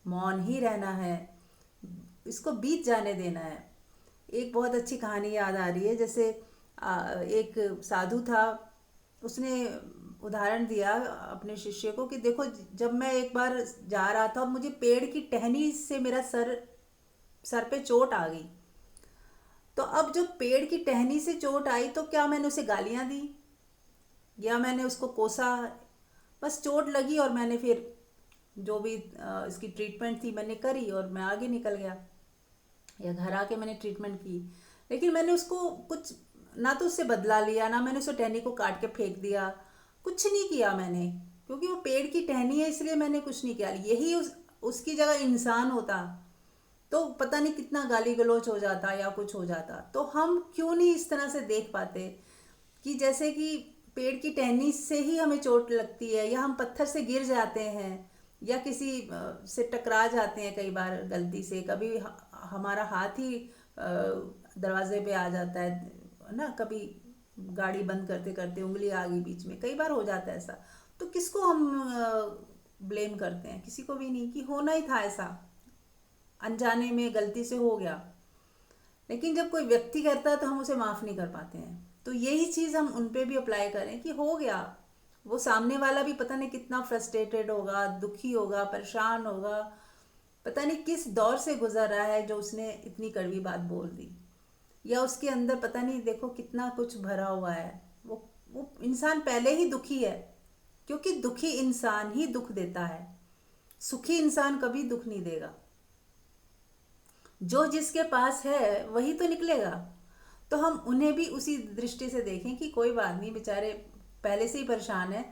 मौन ही रहना है, इसको बीत जाने देना है। एक बहुत अच्छी कहानी याद आ रही है, जैसे एक साधु था, उसने उदाहरण दिया अपने शिष्य को कि देखो, जब मैं एक बार जा रहा था, मुझे पेड़ की टहनी से मेरा सर पे चोट आ गई। तो अब जो पेड़ की टहनी से चोट आई तो क्या मैंने उसे गालियां दी या मैंने उसको कोसा? बस चोट लगी और मैंने फिर जो भी इसकी ट्रीटमेंट थी मैंने करी और मैं आगे निकल गया, या घर आके मैंने ट्रीटमेंट की। लेकिन मैंने उसको कुछ ना तो उससे बदला लिया, ना मैंने उस टहनी को काट के फेंक दिया, कुछ नहीं किया मैंने, क्योंकि वो पेड़ की टहनी है इसलिए मैंने कुछ नहीं किया। यही उसकी जगह इंसान होता तो पता नहीं कितना गाली गलौज हो जाता या कुछ हो जाता। तो हम क्यों नहीं इस तरह से देख पाते कि जैसे कि पेड़ की टहनी से ही हमें चोट लगती है, या हम पत्थर से गिर जाते हैं, या किसी से टकरा जाते हैं कई बार गलती से, कभी हमारा हाथ ही दरवाजे पे आ जाता है ना, कभी गाड़ी बंद करते करते उंगली आ गई बीच में, कई बार हो जाता है ऐसा। तो किसको हम ब्लेम करते हैं? किसी को भी नहीं, कि होना ही था ऐसा, अनजाने में गलती से हो गया। लेकिन जब कोई व्यक्ति करता है तो हम उसे माफ़ नहीं कर पाते हैं। तो यही चीज़ हम उन पे भी अप्लाई करें कि हो गया, वो सामने वाला भी पता नहीं कितना फ्रस्ट्रेटेड होगा, दुखी होगा, परेशान होगा, पता नहीं किस दौर से गुजर रहा है जो उसने इतनी कड़वी बात बोल दी, या उसके अंदर पता नहीं देखो कितना कुछ भरा हुआ है। वो इंसान पहले ही दुखी है, क्योंकि दुखी इंसान ही दुख देता है, सुखी इंसान कभी दुख नहीं देगा। जो जिसके पास है वही तो निकलेगा। तो हम उन्हें भी उसी दृष्टि से देखें कि कोई बात नहीं, बेचारे पहले से ही परेशान है,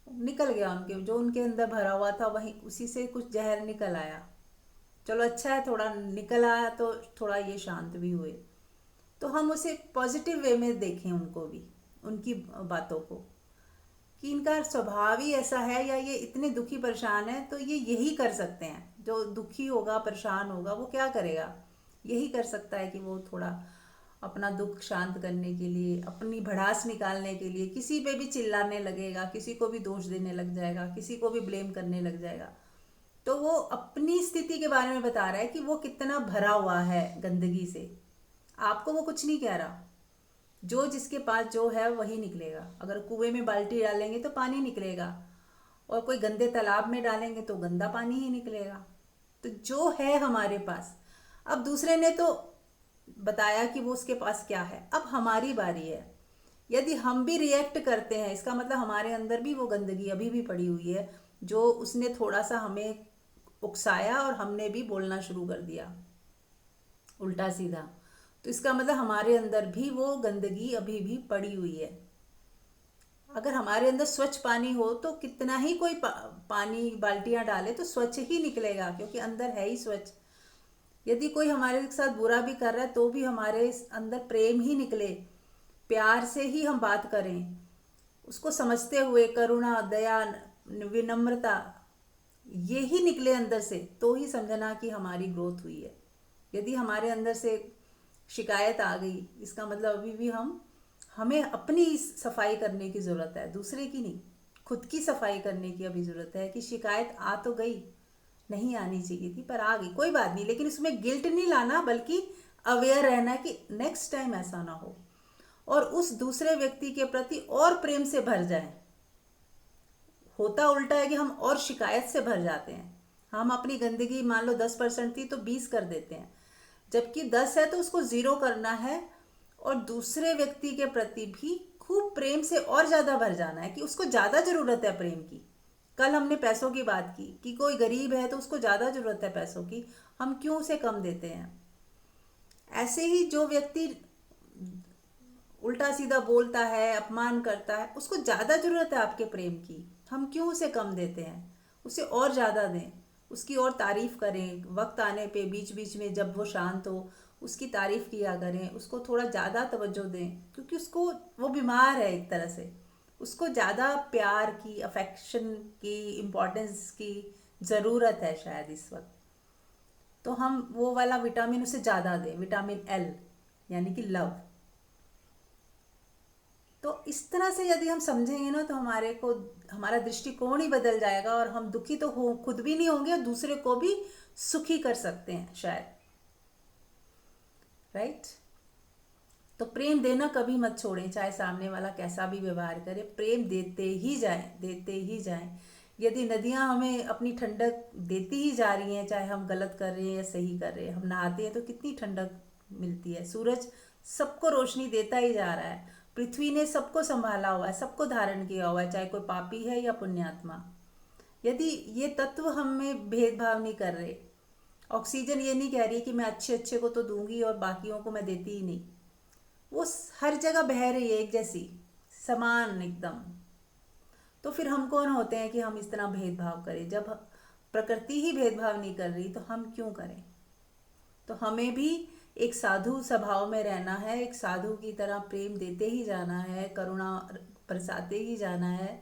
निकल गया उनके जो उनके अंदर भरा हुआ था, वही उसी से कुछ जहर निकल आया। चलो अच्छा है, थोड़ा निकल आया तो थोड़ा ये शांत भी हुए। तो हम उसे पॉजिटिव वे में देखें, उनको भी, उनकी बातों को, कि इनका स्वभाव ही ऐसा है, या ये इतने दुखी परेशान है तो ये यही कर सकते हैं। जो दुखी होगा, परेशान होगा, वो क्या करेगा? यही कर सकता है कि वो थोड़ा अपना दुख शांत करने के लिए, अपनी भड़ास निकालने के लिए किसी पे भी चिल्लाने लगेगा, किसी को भी दोष देने लग जाएगा, किसी को भी ब्लेम करने लग जाएगा। तो वो अपनी स्थिति के बारे में बता रहा है कि वो कितना भरा हुआ है गंदगी से। आपको वो कुछ नहीं कह रहा। जो जिसके पास जो है वही निकलेगा। अगर कुएं में बाल्टी डालेंगे तो पानी निकलेगा, और कोई गंदे तालाब में डालेंगे तो गंदा पानी ही निकलेगा। तो जो है हमारे पास, अब दूसरे ने तो बताया कि वो उसके पास क्या है, अब हमारी बारी है। यदि हम भी रिएक्ट करते हैं, इसका मतलब हमारे अंदर भी वो गंदगी अभी भी पड़ी हुई है, जो उसने थोड़ा सा हमें उकसाया और हमने भी बोलना शुरू कर दिया उल्टा सीधा। तो इसका मतलब हमारे अंदर भी वो गंदगी अभी भी पड़ी हुई है। अगर हमारे अंदर स्वच्छ पानी हो तो कितना ही कोई पानी बाल्टियां डाले तो स्वच्छ ही निकलेगा, क्योंकि अंदर है ही स्वच्छ। यदि कोई हमारे साथ बुरा भी कर रहा है तो भी हमारे अंदर प्रेम ही निकले, प्यार से ही हम बात करें, उसको समझते हुए, करुणा, दया, विनम्रता, ये ही निकले अंदर से, तो ही समझना कि हमारी ग्रोथ हुई है। यदि हमारे अंदर से शिकायत आ गई, इसका मतलब अभी भी हमें अपनी सफाई करने की ज़रूरत है, दूसरे की नहीं। खुद की सफाई करने की अभी ज़रूरत है कि शिकायत आ तो गई, नहीं आनी चाहिए थी पर आ गई, कोई बात नहीं। लेकिन उसमें गिल्ट नहीं लाना, बल्कि अवेयर रहना कि नेक्स्ट टाइम ऐसा ना हो, और उस दूसरे व्यक्ति के प्रति और प्रेम से भर जाए। होता उल्टा है कि हम और शिकायत से भर जाते हैं। हम अपनी गंदगी मान लो 10% थी तो 20 कर देते हैं, जबकि 10 है तो उसको 0 करना है, और दूसरे व्यक्ति के प्रति भी खूब प्रेम से और ज़्यादा भर जाना है कि उसको ज़्यादा ज़रूरत है प्रेम की। कल हमने पैसों की बात की कि कोई गरीब है तो उसको ज़्यादा ज़रूरत है पैसों की, हम क्यों उसे कम देते हैं? ऐसे ही जो व्यक्ति उल्टा सीधा बोलता है, अपमान करता है, उसको ज़्यादा ज़रूरत है आपके प्रेम की, हम क्यों उसे कम देते हैं? उसे और ज़्यादा दें, उसकी और तारीफ़ करें। वक्त आने पे बीच बीच में जब वो शांत हो, उसकी तारीफ किया करें, उसको थोड़ा ज़्यादा तवज्जो दें, क्योंकि उसको वो बीमार है एक तरह से, उसको ज़्यादा प्यार की, अफेक्शन की, इम्पोर्टेंस की ज़रूरत है शायद इस वक्त। तो हम वो वाला विटामिन उसे ज़्यादा दें, विटामिन एल, यानी कि लव। तो इस तरह से यदि हम समझेंगे ना तो हमारा दृष्टिकोण ही बदल जाएगा, और हम दुखी तो हो खुद भी नहीं होंगे और दूसरे को भी सुखी कर सकते हैं शायद, राइट। तो प्रेम देना कभी मत छोड़ें, चाहे सामने वाला कैसा भी व्यवहार करे, प्रेम देते ही जाएं, देते ही जाएं। यदि नदियां हमें अपनी ठंडक देती ही जा रही हैं, चाहे हम गलत कर रहे हैं या सही कर रहे हैं, हम नहाते हैं तो कितनी ठंडक मिलती है, सूरज सबको रोशनी देता ही जा रहा है, पृथ्वी ने सबको संभाला हुआ है, सबको धारण किया हुआ है, चाहे कोई पापी है या पुण्यात्मा। यदि ये तत्व हमें भेदभाव नहीं कर रहे, ऑक्सीजन ये नहीं कह रही कि मैं अच्छे अच्छे को तो दूंगी और बाकियों को मैं देती ही नहीं, वो हर जगह बह रही है एक जैसी, समान एकदम। तो फिर हम कौन होते हैं कि हम इस तरह भेदभाव करें? जब प्रकृति ही भेदभाव नहीं कर रही तो हम क्यों करें? तो हमें भी एक साधु स्वभाव में रहना है, एक साधु की तरह प्रेम देते ही जाना है, करुणा बरसाते ही जाना है,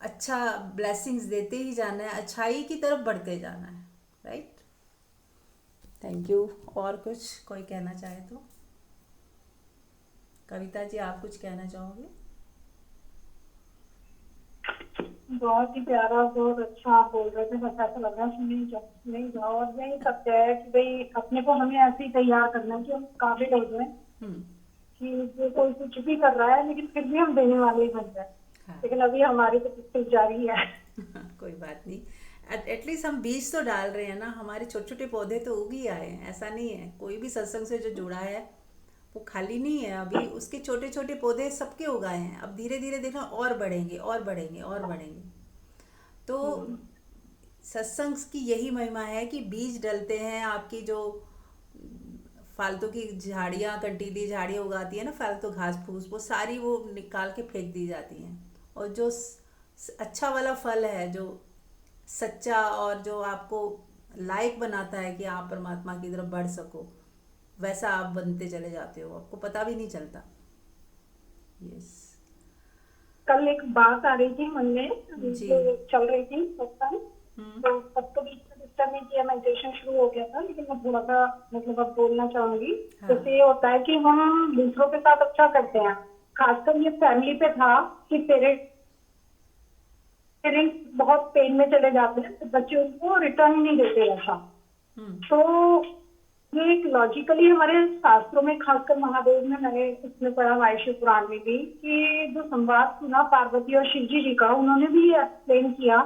अच्छा ब्लेसिंग्स देते ही जाना है, अच्छाई की तरफ बढ़ते जाना है, राइट। Thank you. और कुछ कोई कहना चाहे तो? कविता जी, आप कुछ कहना चाहोगे? बहुत ही प्यारा, बहुत अच्छा आप बोल रहे थे, बस ऐसा लग रहा है सुनी जाओ। और यही सत्य है कि भाई अपने को हमें ऐसे ही तैयार करना है कि हम काबिल हो जाए कि जो कोई कुछ भी कर रहा है लेकिन फिर भी हम देने वाले ही बन जाए। हाँ। लेकिन अभी हमारी तो पिक्चर जारी है। कोई बात नहीं, एटलीस्ट हम बीज तो डाल रहे हैं ना, हमारे छोटे छोटे पौधे तो उग ही आए हैं। ऐसा नहीं है, कोई भी सत्संग से जो जुड़ा है वो खाली नहीं है, अभी उसके छोटे छोटे पौधे सबके उगाए हैं। अब धीरे धीरे देखना और बढ़ेंगे और बढ़ेंगे और बढ़ेंगे। तो सत्संग की यही महिमा है कि बीज डलते हैं, आपकी जो फालतू की झाड़ियाँ, कंटीली झाड़ियाँ उगाती है ना, फालतू घास फूस, वो सारी वो निकाल के फेंक दी जाती हैं, और जो अच्छा वाला फल है, जो सच्चा और जो आपको लायक बनाता है कि आप परमात्मा की तरफ बढ़ सको, वैसा आप बनते चले जाते हो, आपको पता भी नहीं चलता। यस। कल एक बात आ रही थी मन में, जी। जो चल रही थी सत्संग, तो तब तो डिस्टर्ब नहीं किया, मेडिटेशन शुरू हो गया था, लेकिन मैं थोड़ा सा मतलब अब बोलना चाहूंगी। हाँ। जैसे ये होता है कि हम दूसरों के साथ अच्छा करते हैं, खासकर ये फैमिली पे था कि पेरेंट्स बहुत पेन में चले जाते हैं तो बच्चे उनको रिटर्न ही नहीं देते ऐसा। तो ये एक लॉजिकली हमारे शास्त्रों में, खासकर महादेव में, मैंने इसमें पढ़ा वायुष्य पुराण में भी, कि जो संवाद सुना पार्वती और शिव जी का, उन्होंने भी ये एक्सप्लेन किया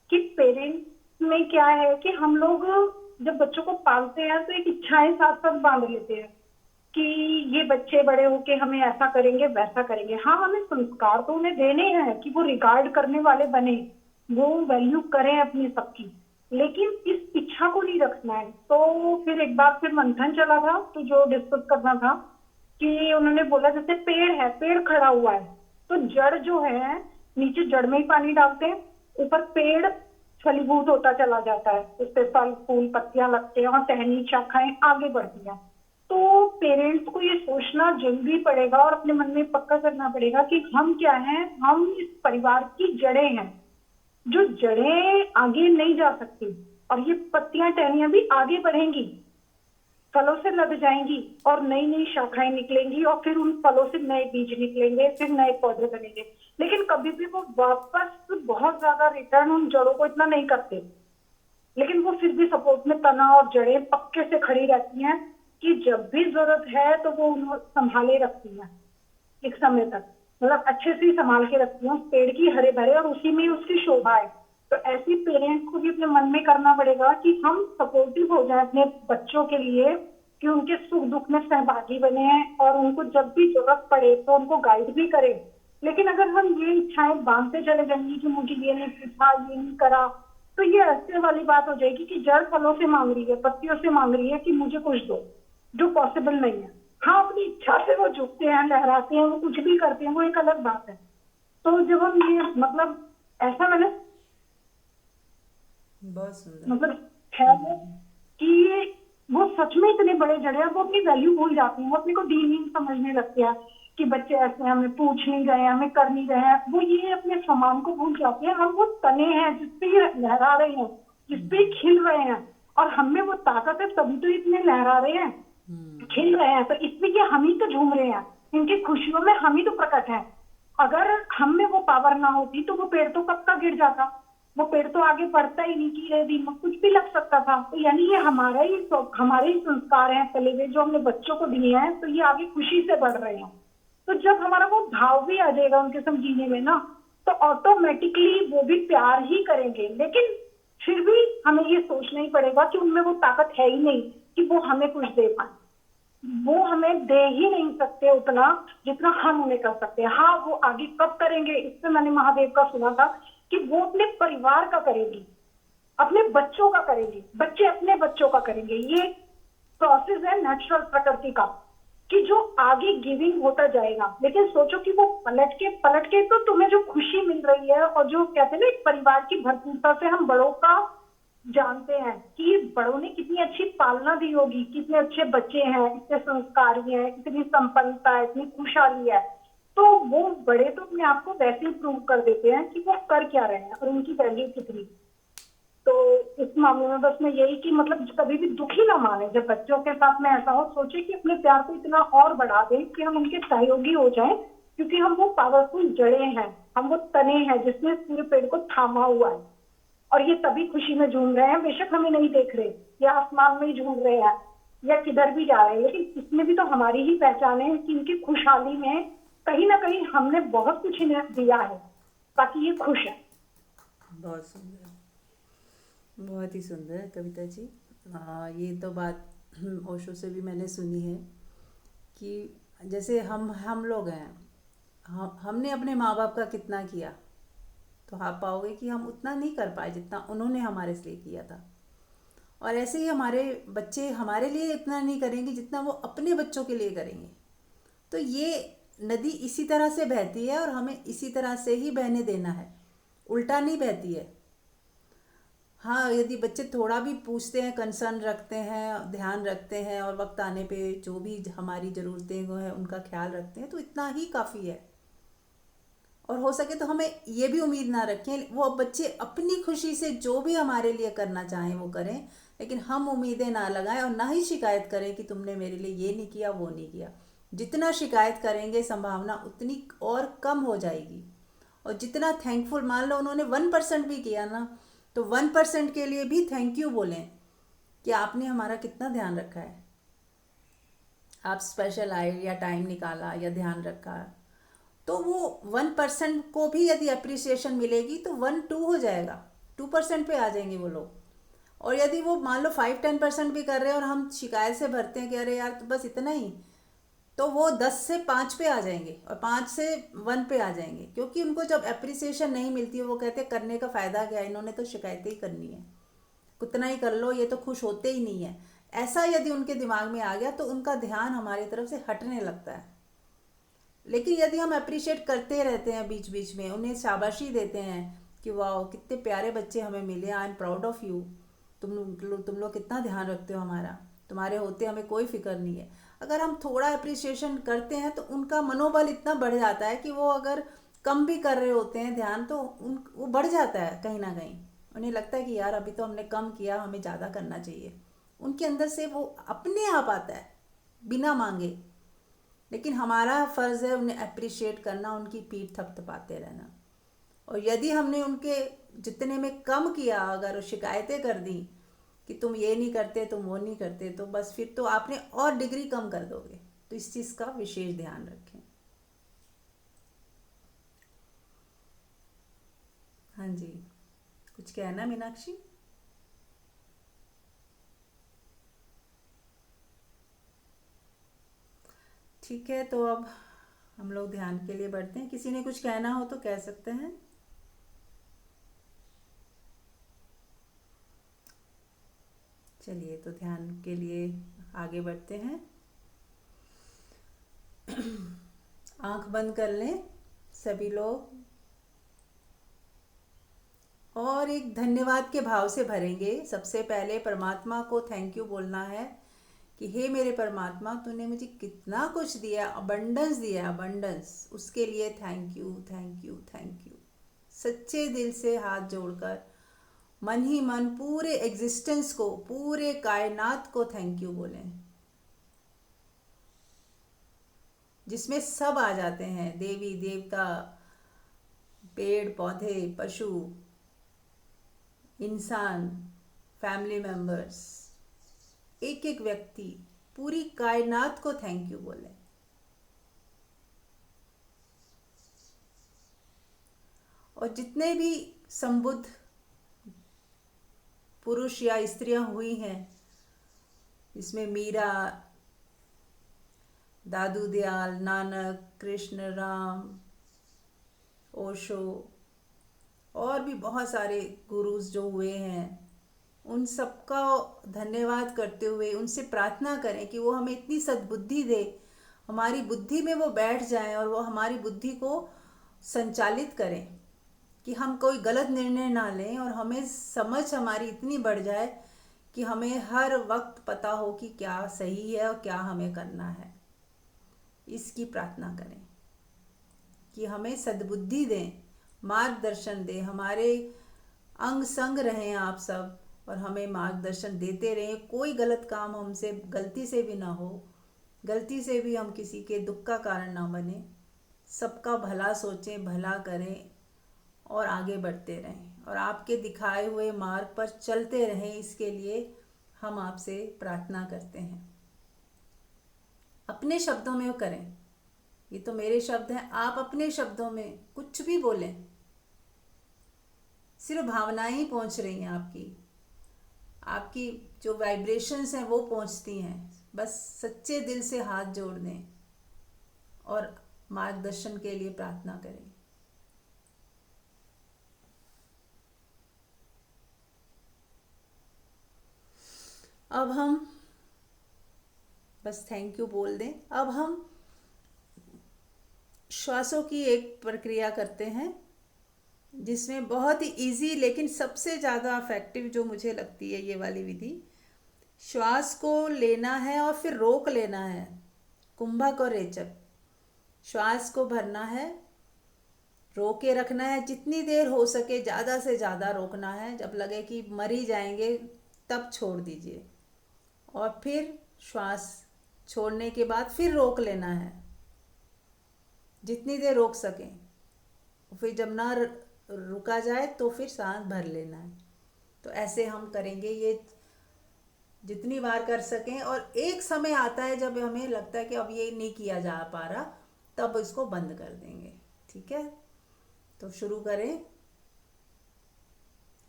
कि पेरेंट्स में क्या है कि हम लोग जब बच्चों को पालते हैं तो एक इच्छाएं साथ साथ बांध लेते हैं कि ये बच्चे बड़े होके हमें ऐसा करेंगे वैसा करेंगे। हाँ, हमें संस्कार तो उन्हें देने हैं कि वो रिगार्ड करने वाले बने, वो वैल्यू करें अपनी सबकी, लेकिन इस इच्छा को नहीं रखना है। तो फिर एक बार फिर मंथन चला था, तो जो डिस्कस करना था कि उन्होंने बोला जैसे पेड़ है, पेड़ खड़ा हुआ है तो जड़ जो है, नीचे जड़ में ही पानी डालते हैं, ऊपर पेड़ फलीभूत होता चला जाता है, उस पे फल फूल पत्तियां लगते हैं और टहनी शाखाएं आगे बढ़ती हैं। तो पेरेंट्स को ये सोचना जरूरी पड़ेगा और अपने मन में पक्का करना पड़ेगा कि हम क्या हैं, हम इस परिवार की जड़ें हैं, जो जड़ें आगे नहीं जा सकती, और ये पत्तियां टहनियां भी आगे बढ़ेंगी, फलों से लग जाएंगी और नई नई शाखाएं निकलेंगी, और फिर उन फलों से नए बीज निकलेंगे, फिर नए पौधे बनेंगे। लेकिन कभी भी वो वापस बहुत ज्यादा रिटर्न उन जड़ों को इतना नहीं करते, लेकिन वो फिर भी सपोर्ट में तना और जड़ें पक्के से खड़ी रहती हैं कि जब भी जरूरत है तो वो उन्हें संभाले रखती हैं एक समय तक, मतलब अच्छे से ही संभाल के रखती हैं पेड़ की, हरे भरे, और उसी में उसकी शोभा है। तो ऐसी पेरेंट्स को भी अपने मन में करना पड़ेगा कि हम सपोर्टिव हो जाए अपने बच्चों के लिए, कि उनके सुख दुख में सहभागी बने और उनको जब भी जरूरत पड़े तो उनको गाइड भी करें। लेकिन अगर हम ये इच्छाएं बांधते चले जाएंगे कि मुझे ये नहीं पूछा, ये नहीं करा, तो ये ऐसे वाली बात हो जाएगी कि जड़ फलों से मांग रही है, पत्तियों से मांग रही है कि मुझे कुछ दो, जो पॉसिबल नहीं है। हाँ, अपनी इच्छा से वो झुकते हैं, लहराते हैं, वो कुछ भी करते हैं, वो एक अलग बात है। तो जब हम ये मतलब ऐसा मैंने बहुत सुंदर मतलब है कि वो सच में इतने बड़े जड़े हैं, वो अपनी वैल्यू भूल जाती हैं, वो अपने को दीनहीन समझने लगते हैं कि बच्चे ऐसे हैं, हमें पूछ नहीं रहे हैं, हमें कर नहीं रहे हैं, वो ये अपने सम्मान को भूल जाते हैं। हम वो तने हैं जिसपे ये लहरा रहे हैं, जिसपे ये खिल रहे हैं, और हम में वो ताकत है तभी तो इतने लहरा रहे हैं, खिल रहे हैं। तो इसमें ये हम ही तो झूम रहे हैं, इनकी खुशियों में हम ही तो प्रकट हैं। अगर हम में वो पावर ना होती तो वो पेड़ तो कब का गिर जाता, वो पेड़ तो आगे बढ़ता ही नहीं, कीड़े दीमक कुछ भी लग सकता था। तो यानी ये हमारे ही संस्कार हैं पहले हुए जो हमने बच्चों को दिए हैं, तो ये आगे खुशी से बढ़ रहे हैं। तो जब हमारा वो भाव भी आ जाएगा उनके संग जीने में ना, तो ऑटोमेटिकली वो भी प्यार ही करेंगे। लेकिन फिर भी हमें ये सोचना ही पड़ेगा कि उनमें वो ताकत है ही नहीं कि वो हमें कुछ दे पाए। वो हमें दे ही नहीं सकते उतना जितना हम उन्हें कर सकते हैं। हाँ, वो आगे कब करेंगे, इससे मैंने महादेव का सुना था कि वो अपने परिवार का करेंगी, अपने बच्चों का करेंगी, बच्चे अपने बच्चों का करेंगे। ये प्रोसेस है नेचुरल प्रकृति का कि जो आगे गिविंग होता जाएगा। लेकिन सोचो कि वो पलट के तो तुम्हें जो खुशी मिल रही है, और जो कहते हैं ना एक परिवार की भरपूरता से हम बड़ों का जानते हैं कि बड़ों ने कितनी अच्छी पालना दी होगी, कितने अच्छे बच्चे हैं, इतने संस्कारी हैं, इतनी संपन्नता है, इतनी खुशहाली है। तो वो बड़े तो अपने आप को वैसे ही प्रूव कर देते हैं कि वो कर क्या रहे हैं और उनकी वैल्यू कितनी। तो इस मामले में बस मैं यही कि मतलब कभी भी दुखी ना माने जब बच्चों के साथ में ऐसा हो, सोचे कि अपने प्यार को इतना और बढ़ा दें कि हम उनके सहयोगी हो जाएं, क्योंकि हम वो पावरफुल जड़ें हैं, हम वो तने हैं जिसने पूरे पेड़ को थामा हुआ है। और ये तभी खुशी में झूम रहे हैं, बेशक हमें नहीं देख रहे या आसमान में ही झूम रहे हैं या किधर भी जा रहे हैं, लेकिन इसमें भी तो हमारी ही पहचान है कि इनकी खुशहाली में कहीं ना कहीं हमने बहुत कुछ इन्हें दिया है ताकि ये खुश है। बहुत सुंदर, बहुत ही सुंदर कविता जी। ये तो बात ओशो से भी मैंने सुनी है कि जैसे हम लोग हैं, हमने अपने माँ बाप का कितना किया, तो आप पाओगे कि हम उतना नहीं कर पाए जितना उन्होंने हमारे लिए किया था। और ऐसे ही हमारे बच्चे हमारे लिए इतना नहीं करेंगे जितना वो अपने बच्चों के लिए करेंगे। तो ये नदी इसी तरह से बहती है और हमें इसी तरह से ही बहने देना है, उल्टा नहीं बहती है। हाँ, यदि बच्चे थोड़ा भी पूछते हैं, कंसर्न रखते हैं, ध्यान रखते हैं और वक्त आने पे जो भी हमारी ज़रूरतें वो है उनका ख्याल रखते हैं, तो इतना ही काफ़ी है। और हो सके तो हमें ये भी उम्मीद ना रखें, वो बच्चे अपनी खुशी से जो भी हमारे लिए करना चाहें वो करें, लेकिन हम उम्मीदें ना लगाएं और ना ही शिकायत करें कि तुमने मेरे लिए ये नहीं किया, वो नहीं किया। जितना शिकायत करेंगे संभावना उतनी और कम हो जाएगी। और जितना थैंकफुल, मान लो उन्होंने 1% भी किया ना, तो 1% के लिए भी थैंक यू बोलें कि आपने हमारा कितना ध्यान रखा है, आप स्पेशल आए या टाइम निकाला या ध्यान रखा। तो वो 1% को भी यदि अप्रिसिएशन मिलेगी तो 1-2 हो जाएगा, 2% पे आ जाएंगे वो लोग। और यदि वो मान लो 5-10% भी कर रहे हैं और हम शिकायत से भरते हैं कि अरे यार तो बस इतना ही, तो वो 10 से 5 पे आ जाएंगे और 5 से 1 पे आ जाएंगे। क्योंकि उनको जब अप्रिसिएशन नहीं मिलती है वो कहते हैं करने का फ़ायदा क्या है, इन्होंने तो शिकायतें ही करनी है, कितना ही कर लो, ये तो खुश होते ही नहीं है। ऐसा यदि उनके दिमाग में आ गया तो उनका ध्यान हमारी तरफ से हटने लगता है। लेकिन यदि हम अप्रिशिएट करते रहते हैं, बीच बीच में उन्हें शाबाशी देते हैं कि वाह कितने प्यारे बच्चे हमें मिले, I am proud of you, तुम लोग कितना ध्यान रखते हो हमारा, तुम्हारे होते हमें कोई फिक्र नहीं है। अगर हम थोड़ा अप्रिशिएशन करते हैं तो उनका मनोबल इतना बढ़ जाता है कि वो अगर कम भी कर रहे होते हैं ध्यान तो वो बढ़ जाता है कहीं ना कहीं। उन्हें लगता है कि यार अभी तो हमने कम किया, हमें ज़्यादा करना चाहिए। उनके अंदर से वो अपने आप आता है बिना मांगे। लेकिन हमारा फ़र्ज़ है उन्हें अप्रिशिएट करना, उनकी पीठ थपथपाते रहना। और यदि हमने उनके जितने में कम किया, अगर शिकायतें कर दी कि तुम ये नहीं करते, तुम वो नहीं करते, तो बस फिर तो आपने और डिग्री कम कर दोगे। तो इस चीज़ का विशेष ध्यान रखें। हाँ जी, कुछ कहना मीनाक्षी? ठीक है, तो अब हम लोग ध्यान के लिए बढ़ते हैं। किसी ने कुछ कहना हो तो कह सकते हैं। चलिए, तो ध्यान के लिए आगे बढ़ते हैं। आंख बंद कर लें सभी लोग और एक धन्यवाद के भाव से भरेंगे। सबसे पहले परमात्मा को थैंक यू बोलना है कि हे मेरे परमात्मा, तूने मुझे कितना कुछ दिया, अबंडेंस दिया, अबंडेंस, उसके लिए thank you, thank you, thank you. सच्चे दिल से हाथ जोड़कर मन ही मन पूरे एग्जिस्टेंस को, पूरे कायनात को थैंक यू बोलें, जिसमें सब आ जाते हैं, देवी देवता, पेड़ पौधे, पशु, इंसान, फैमिली मेंबर्स, एक एक व्यक्ति, पूरी कायनात को थैंक यू बोले। और जितने भी संबुद्ध पुरुष या स्त्रियां हुई हैं, इसमें मीरा, दादू दयाल, नानक, कृष्ण, राम, ओशो और भी बहुत सारे गुरुज जो हुए हैं, उन सबका धन्यवाद करते हुए उनसे प्रार्थना करें कि वो हमें इतनी सद्बुद्धि दे, हमारी बुद्धि में वो बैठ जाएं और वो हमारी बुद्धि को संचालित करें कि हम कोई गलत निर्णय ना लें और हमें समझ हमारी इतनी बढ़ जाए कि हमें हर वक्त पता हो कि क्या सही है और क्या हमें करना है। इसकी प्रार्थना करें कि हमें सद्बुद्धि दें, मार्गदर्शन दें, हमारे अंग संग रहें आप सब और हमें मार्गदर्शन देते रहें। कोई गलत काम हमसे गलती से भी ना हो, गलती से भी हम किसी के दुख का कारण ना बने, सबका भला सोचें, भला करें और आगे बढ़ते रहें और आपके दिखाए हुए मार्ग पर चलते रहें। इसके लिए हम आपसे प्रार्थना करते हैं। अपने शब्दों में करें, ये तो मेरे शब्द हैं, आप अपने शब्दों में कुछ भी बोलें, सिर्फ भावनाएं ही पहुंच रही हैं आपकी जो वाइब्रेशंस हैं वो पहुंचती हैं। बस सच्चे दिल से हाथ जोड़ दें और मार्गदर्शन के लिए प्रार्थना करें। अब हम बस थैंक यू बोल दें। अब हम श्वासों की एक प्रक्रिया करते हैं जिसमें बहुत ही इजी लेकिन सबसे ज़्यादा इफेक्टिव जो मुझे लगती है ये वाली विधि, श्वास को लेना है और फिर रोक लेना है, कुंभक और रेचक। श्वास को भरना है, रोके रखना है, जितनी देर हो सके ज़्यादा से ज़्यादा रोकना है, जब लगे कि मर ही जाएंगे तब छोड़ दीजिए और फिर श्वास छोड़ने के बाद फिर रोक लेना है, जितनी देर रोक सकें। फिर जब ना रुका जाए तो फिर सांस भर लेना है। तो ऐसे हम करेंगे ये जितनी बार कर सकें। और एक समय आता है जब हमें लगता है कि अब ये नहीं किया जा पा रहा, तब इसको बंद कर देंगे। ठीक है, तो शुरू करें।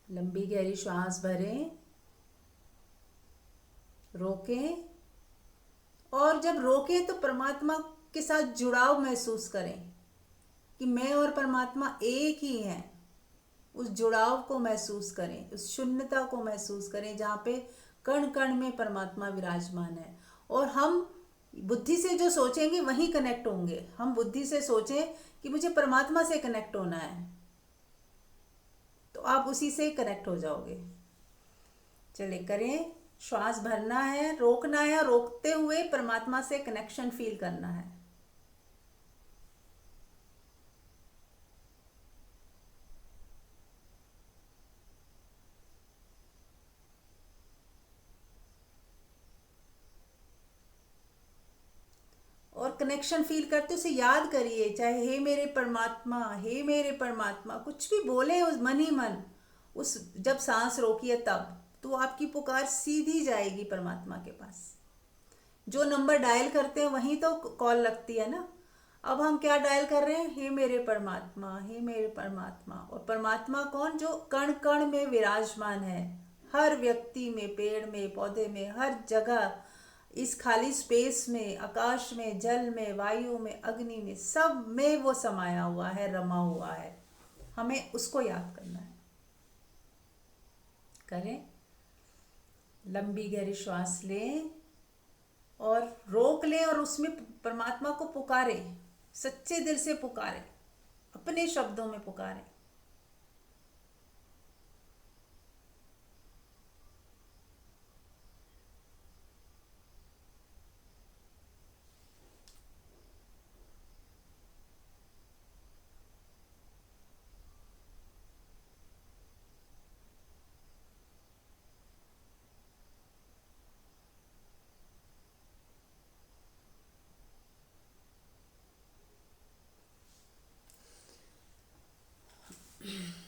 लंबी गहरी श्वास भरें, रोकें और जब रोकें तो परमात्मा के साथ जुड़ाव महसूस करें कि मैं और परमात्मा एक ही हैं। उस जुड़ाव को महसूस करें, उस शून्यता को महसूस करें जहाँ पे कण कण में परमात्मा विराजमान है। और हम बुद्धि से जो सोचेंगे वहीं कनेक्ट होंगे। हम बुद्धि से सोचें कि मुझे परमात्मा से कनेक्ट होना है, तो आप उसी से कनेक्ट हो जाओगे। चलिए करें। श्वास भरना है, रोकना है और रोकते हुए परमात्मा से कनेक्शन फील करना है। और कनेक्शन फील करते उसे याद करिए, चाहे हे मेरे परमात्मा, हे मेरे परमात्मा, कुछ भी बोले उस मन ही मन। उस जब सांस रोकिए तब तो आपकी पुकार सीधी जाएगी परमात्मा के पास। जो नंबर डायल करते हैं वहीं तो कॉल लगती है ना। अब हम क्या डायल कर रहे हैं? हे मेरे परमात्मा, हे मेरे परमात्मा। और परमात्मा कौन? जो कण कण में विराजमान है, हर व्यक्ति में, पेड़ में, पौधे में, हर जगह, इस खाली स्पेस में, आकाश में, जल में, वायु में, अग्नि में, सब में वो समाया हुआ है, रमा हुआ है। हमें उसको याद करना है। करें। लंबी गहरी श्वास लें और रोक लें और उसमें परमात्मा को पुकारें, सच्चे दिल से पुकारें, अपने शब्दों में पुकारें।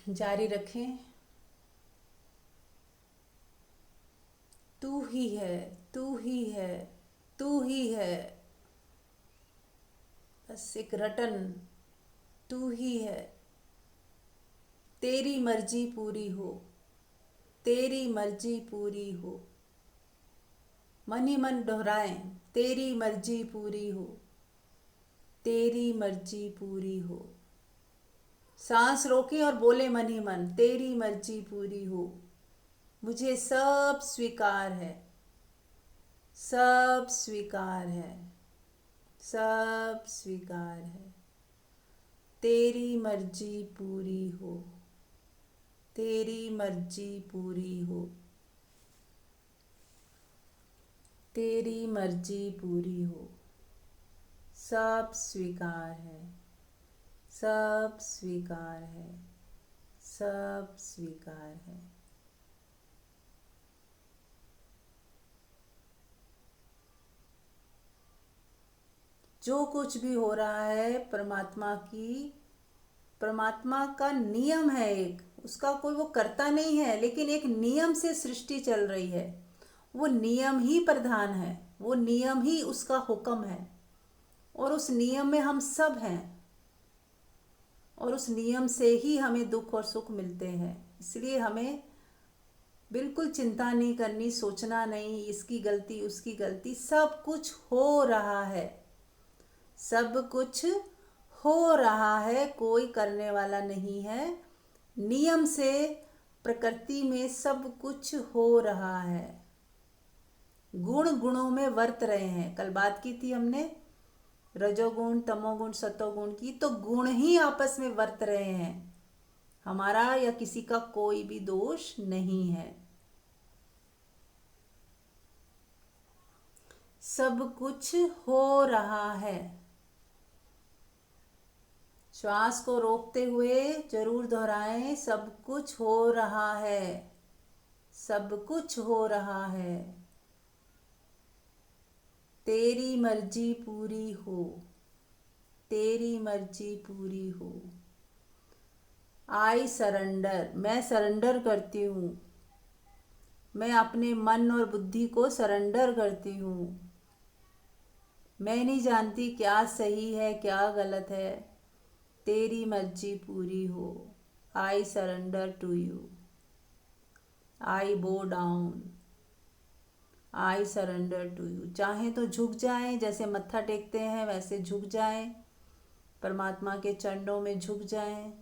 जारी रखें। तू ही है, तू ही है, तू ही है, बस एक रटन, तू ही है। तेरी मर्जी पूरी हो, तेरी मर्जी पूरी हो। मन ही मन दोहराएं, तेरी मर्जी पूरी हो, तेरी मर्जी पूरी हो। सांस रोकें और बोले मन ही मन, तेरी मर्जी पूरी हो। मुझे सब स्वीकार है, सब स्वीकार है, सब स्वीकार है। तेरी मर्जी पूरी हो, तेरी मर्जी पूरी हो, तेरी मर्जी पूरी हो। सब स्वीकार है, सब स्वीकार है, सब स्वीकार है। जो कुछ भी हो रहा है परमात्मा का नियम है एक, उसका कोई वो करता नहीं है, लेकिन एक नियम से सृष्टि चल रही है। वो नियम ही प्रधान है, वो नियम ही उसका हुक्म है, और उस नियम में हम सब हैं, और उस नियम से ही हमें दुख और सुख मिलते हैं। इसलिए हमें बिल्कुल चिंता नहीं करनी, सोचना नहीं इसकी गलती उसकी गलती। सब कुछ हो रहा है, सब कुछ हो रहा है, कोई करने वाला नहीं है। नियम से प्रकृति में सब कुछ हो रहा है। गुण गुणों में वर्त रहे हैं। कल बात की थी हमने रजोगुण तमोगुण सतोगुण की, तो गुण ही आपस में वर्त रहे हैं। हमारा या किसी का कोई भी दोष नहीं है। सब कुछ हो रहा है। श्वास को रोकते हुए जरूर दोहराएं, सब कुछ हो रहा है, सब कुछ हो रहा है। तेरी मर्जी पूरी हो, तेरी मर्जी पूरी हो। आई सरेंडर, मैं सरेंडर करती हूँ, मैं अपने मन और बुद्धि को सरेंडर करती हूँ। मैं नहीं जानती क्या सही है क्या गलत है, तेरी मर्जी पूरी हो। I surrender to you, I bow down, I surrender to you. चाहे तो झुक जाएं, जैसे मत्था टेकते हैं वैसे झुक जाएं, परमात्मा के चरणों में झुक जाएं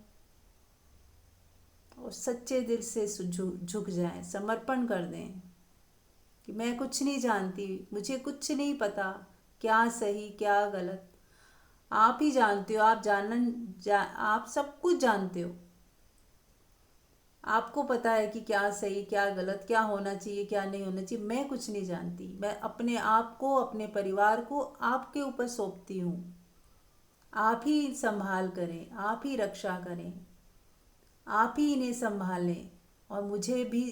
और सच्चे दिल से झुक जाएं, समर्पण कर दें कि मैं कुछ नहीं जानती, मुझे कुछ नहीं पता क्या सही क्या गलत। आप ही जानते हो, आप सब कुछ जानते हो। आपको पता है कि क्या सही क्या गलत, क्या होना चाहिए क्या नहीं होना चाहिए। मैं कुछ नहीं जानती। मैं अपने आप को अपने परिवार को आपके ऊपर सौंपती हूँ। आप ही संभाल करें, आप ही रक्षा करें, आप ही इन्हें संभालें और मुझे भी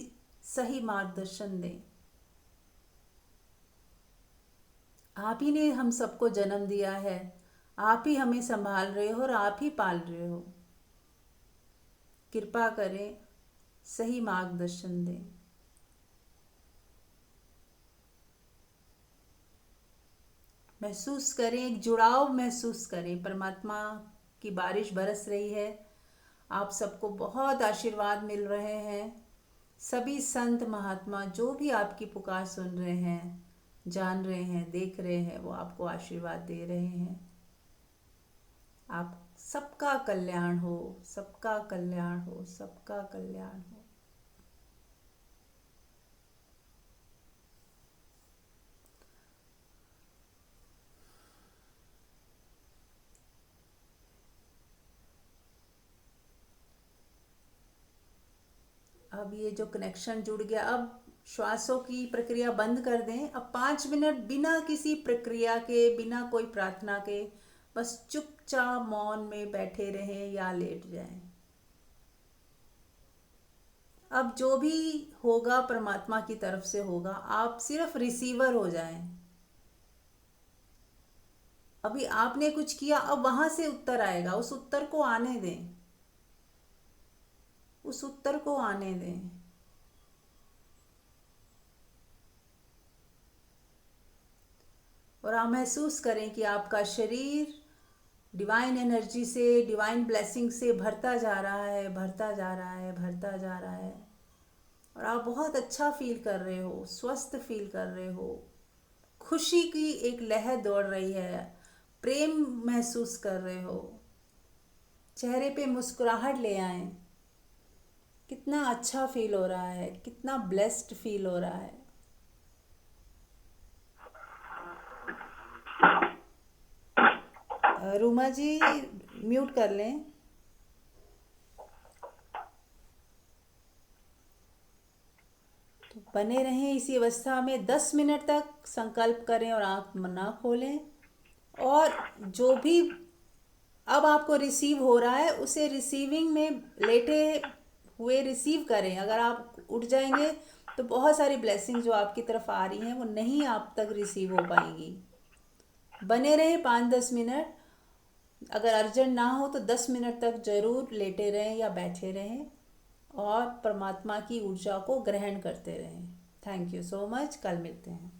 सही मार्गदर्शन दें। आप ही ने हम सबको जन्म दिया है, आप ही हमें संभाल रहे हो और आप ही पाल रहे हो। कृपा करें, सही मार्गदर्शन दें। महसूस करें, एक जुड़ाव महसूस करें। परमात्मा की बारिश बरस रही है, आप सबको बहुत आशीर्वाद मिल रहे हैं। सभी संत महात्मा जो भी आपकी पुकार सुन रहे हैं, जान रहे हैं, देख रहे हैं, वो आपको आशीर्वाद दे रहे हैं। आप सबका कल्याण हो, सबका कल्याण हो, सबका कल्याण हो। अब ये जो कनेक्शन जुड़ गया, अब श्वासों की प्रक्रिया बंद कर दें। अब 5 मिनट बिना किसी प्रक्रिया के, बिना कोई प्रार्थना के, बस चुपचाप मौन में बैठे रहें या लेट जाएं। अब जो भी होगा परमात्मा की तरफ से होगा, आप सिर्फ रिसीवर हो जाएं। अभी आपने कुछ किया, अब वहां से उत्तर आएगा, उस उत्तर को आने दें। उस उत्तर को आने दें। और आप महसूस करें कि आपका शरीर डिवाइन एनर्जी से, डिवाइन ब्लेसिंग से भरता जा रहा है, भरता जा रहा है, भरता जा रहा है। और आप बहुत अच्छा फील कर रहे हो, स्वस्थ फील कर रहे हो, खुशी की एक लहर दौड़ रही है, प्रेम महसूस कर रहे हो, चेहरे पे मुस्कुराहट ले आए। कितना अच्छा फील हो रहा है, कितना ब्लेस्ड फील हो रहा है। रूमा जी म्यूट कर लें। तो बने रहें इसी अवस्था में 10 मिनट तक, संकल्प करें और आँख ना खोलें। और जो भी अब आपको रिसीव हो रहा है उसे रिसीविंग में लेटे हुए रिसीव करें। अगर आप उठ जाएंगे तो बहुत सारी ब्लेसिंग जो आपकी तरफ आ रही हैं वो नहीं आप तक रिसीव हो पाएंगी। बने रहें 5-10 मिनट। अगर अर्जेंट ना हो तो 10 मिनट तक ज़रूर लेटे रहें या बैठे रहें और परमात्मा की ऊर्जा को ग्रहण करते रहें। Thank you so much. कल मिलते हैं।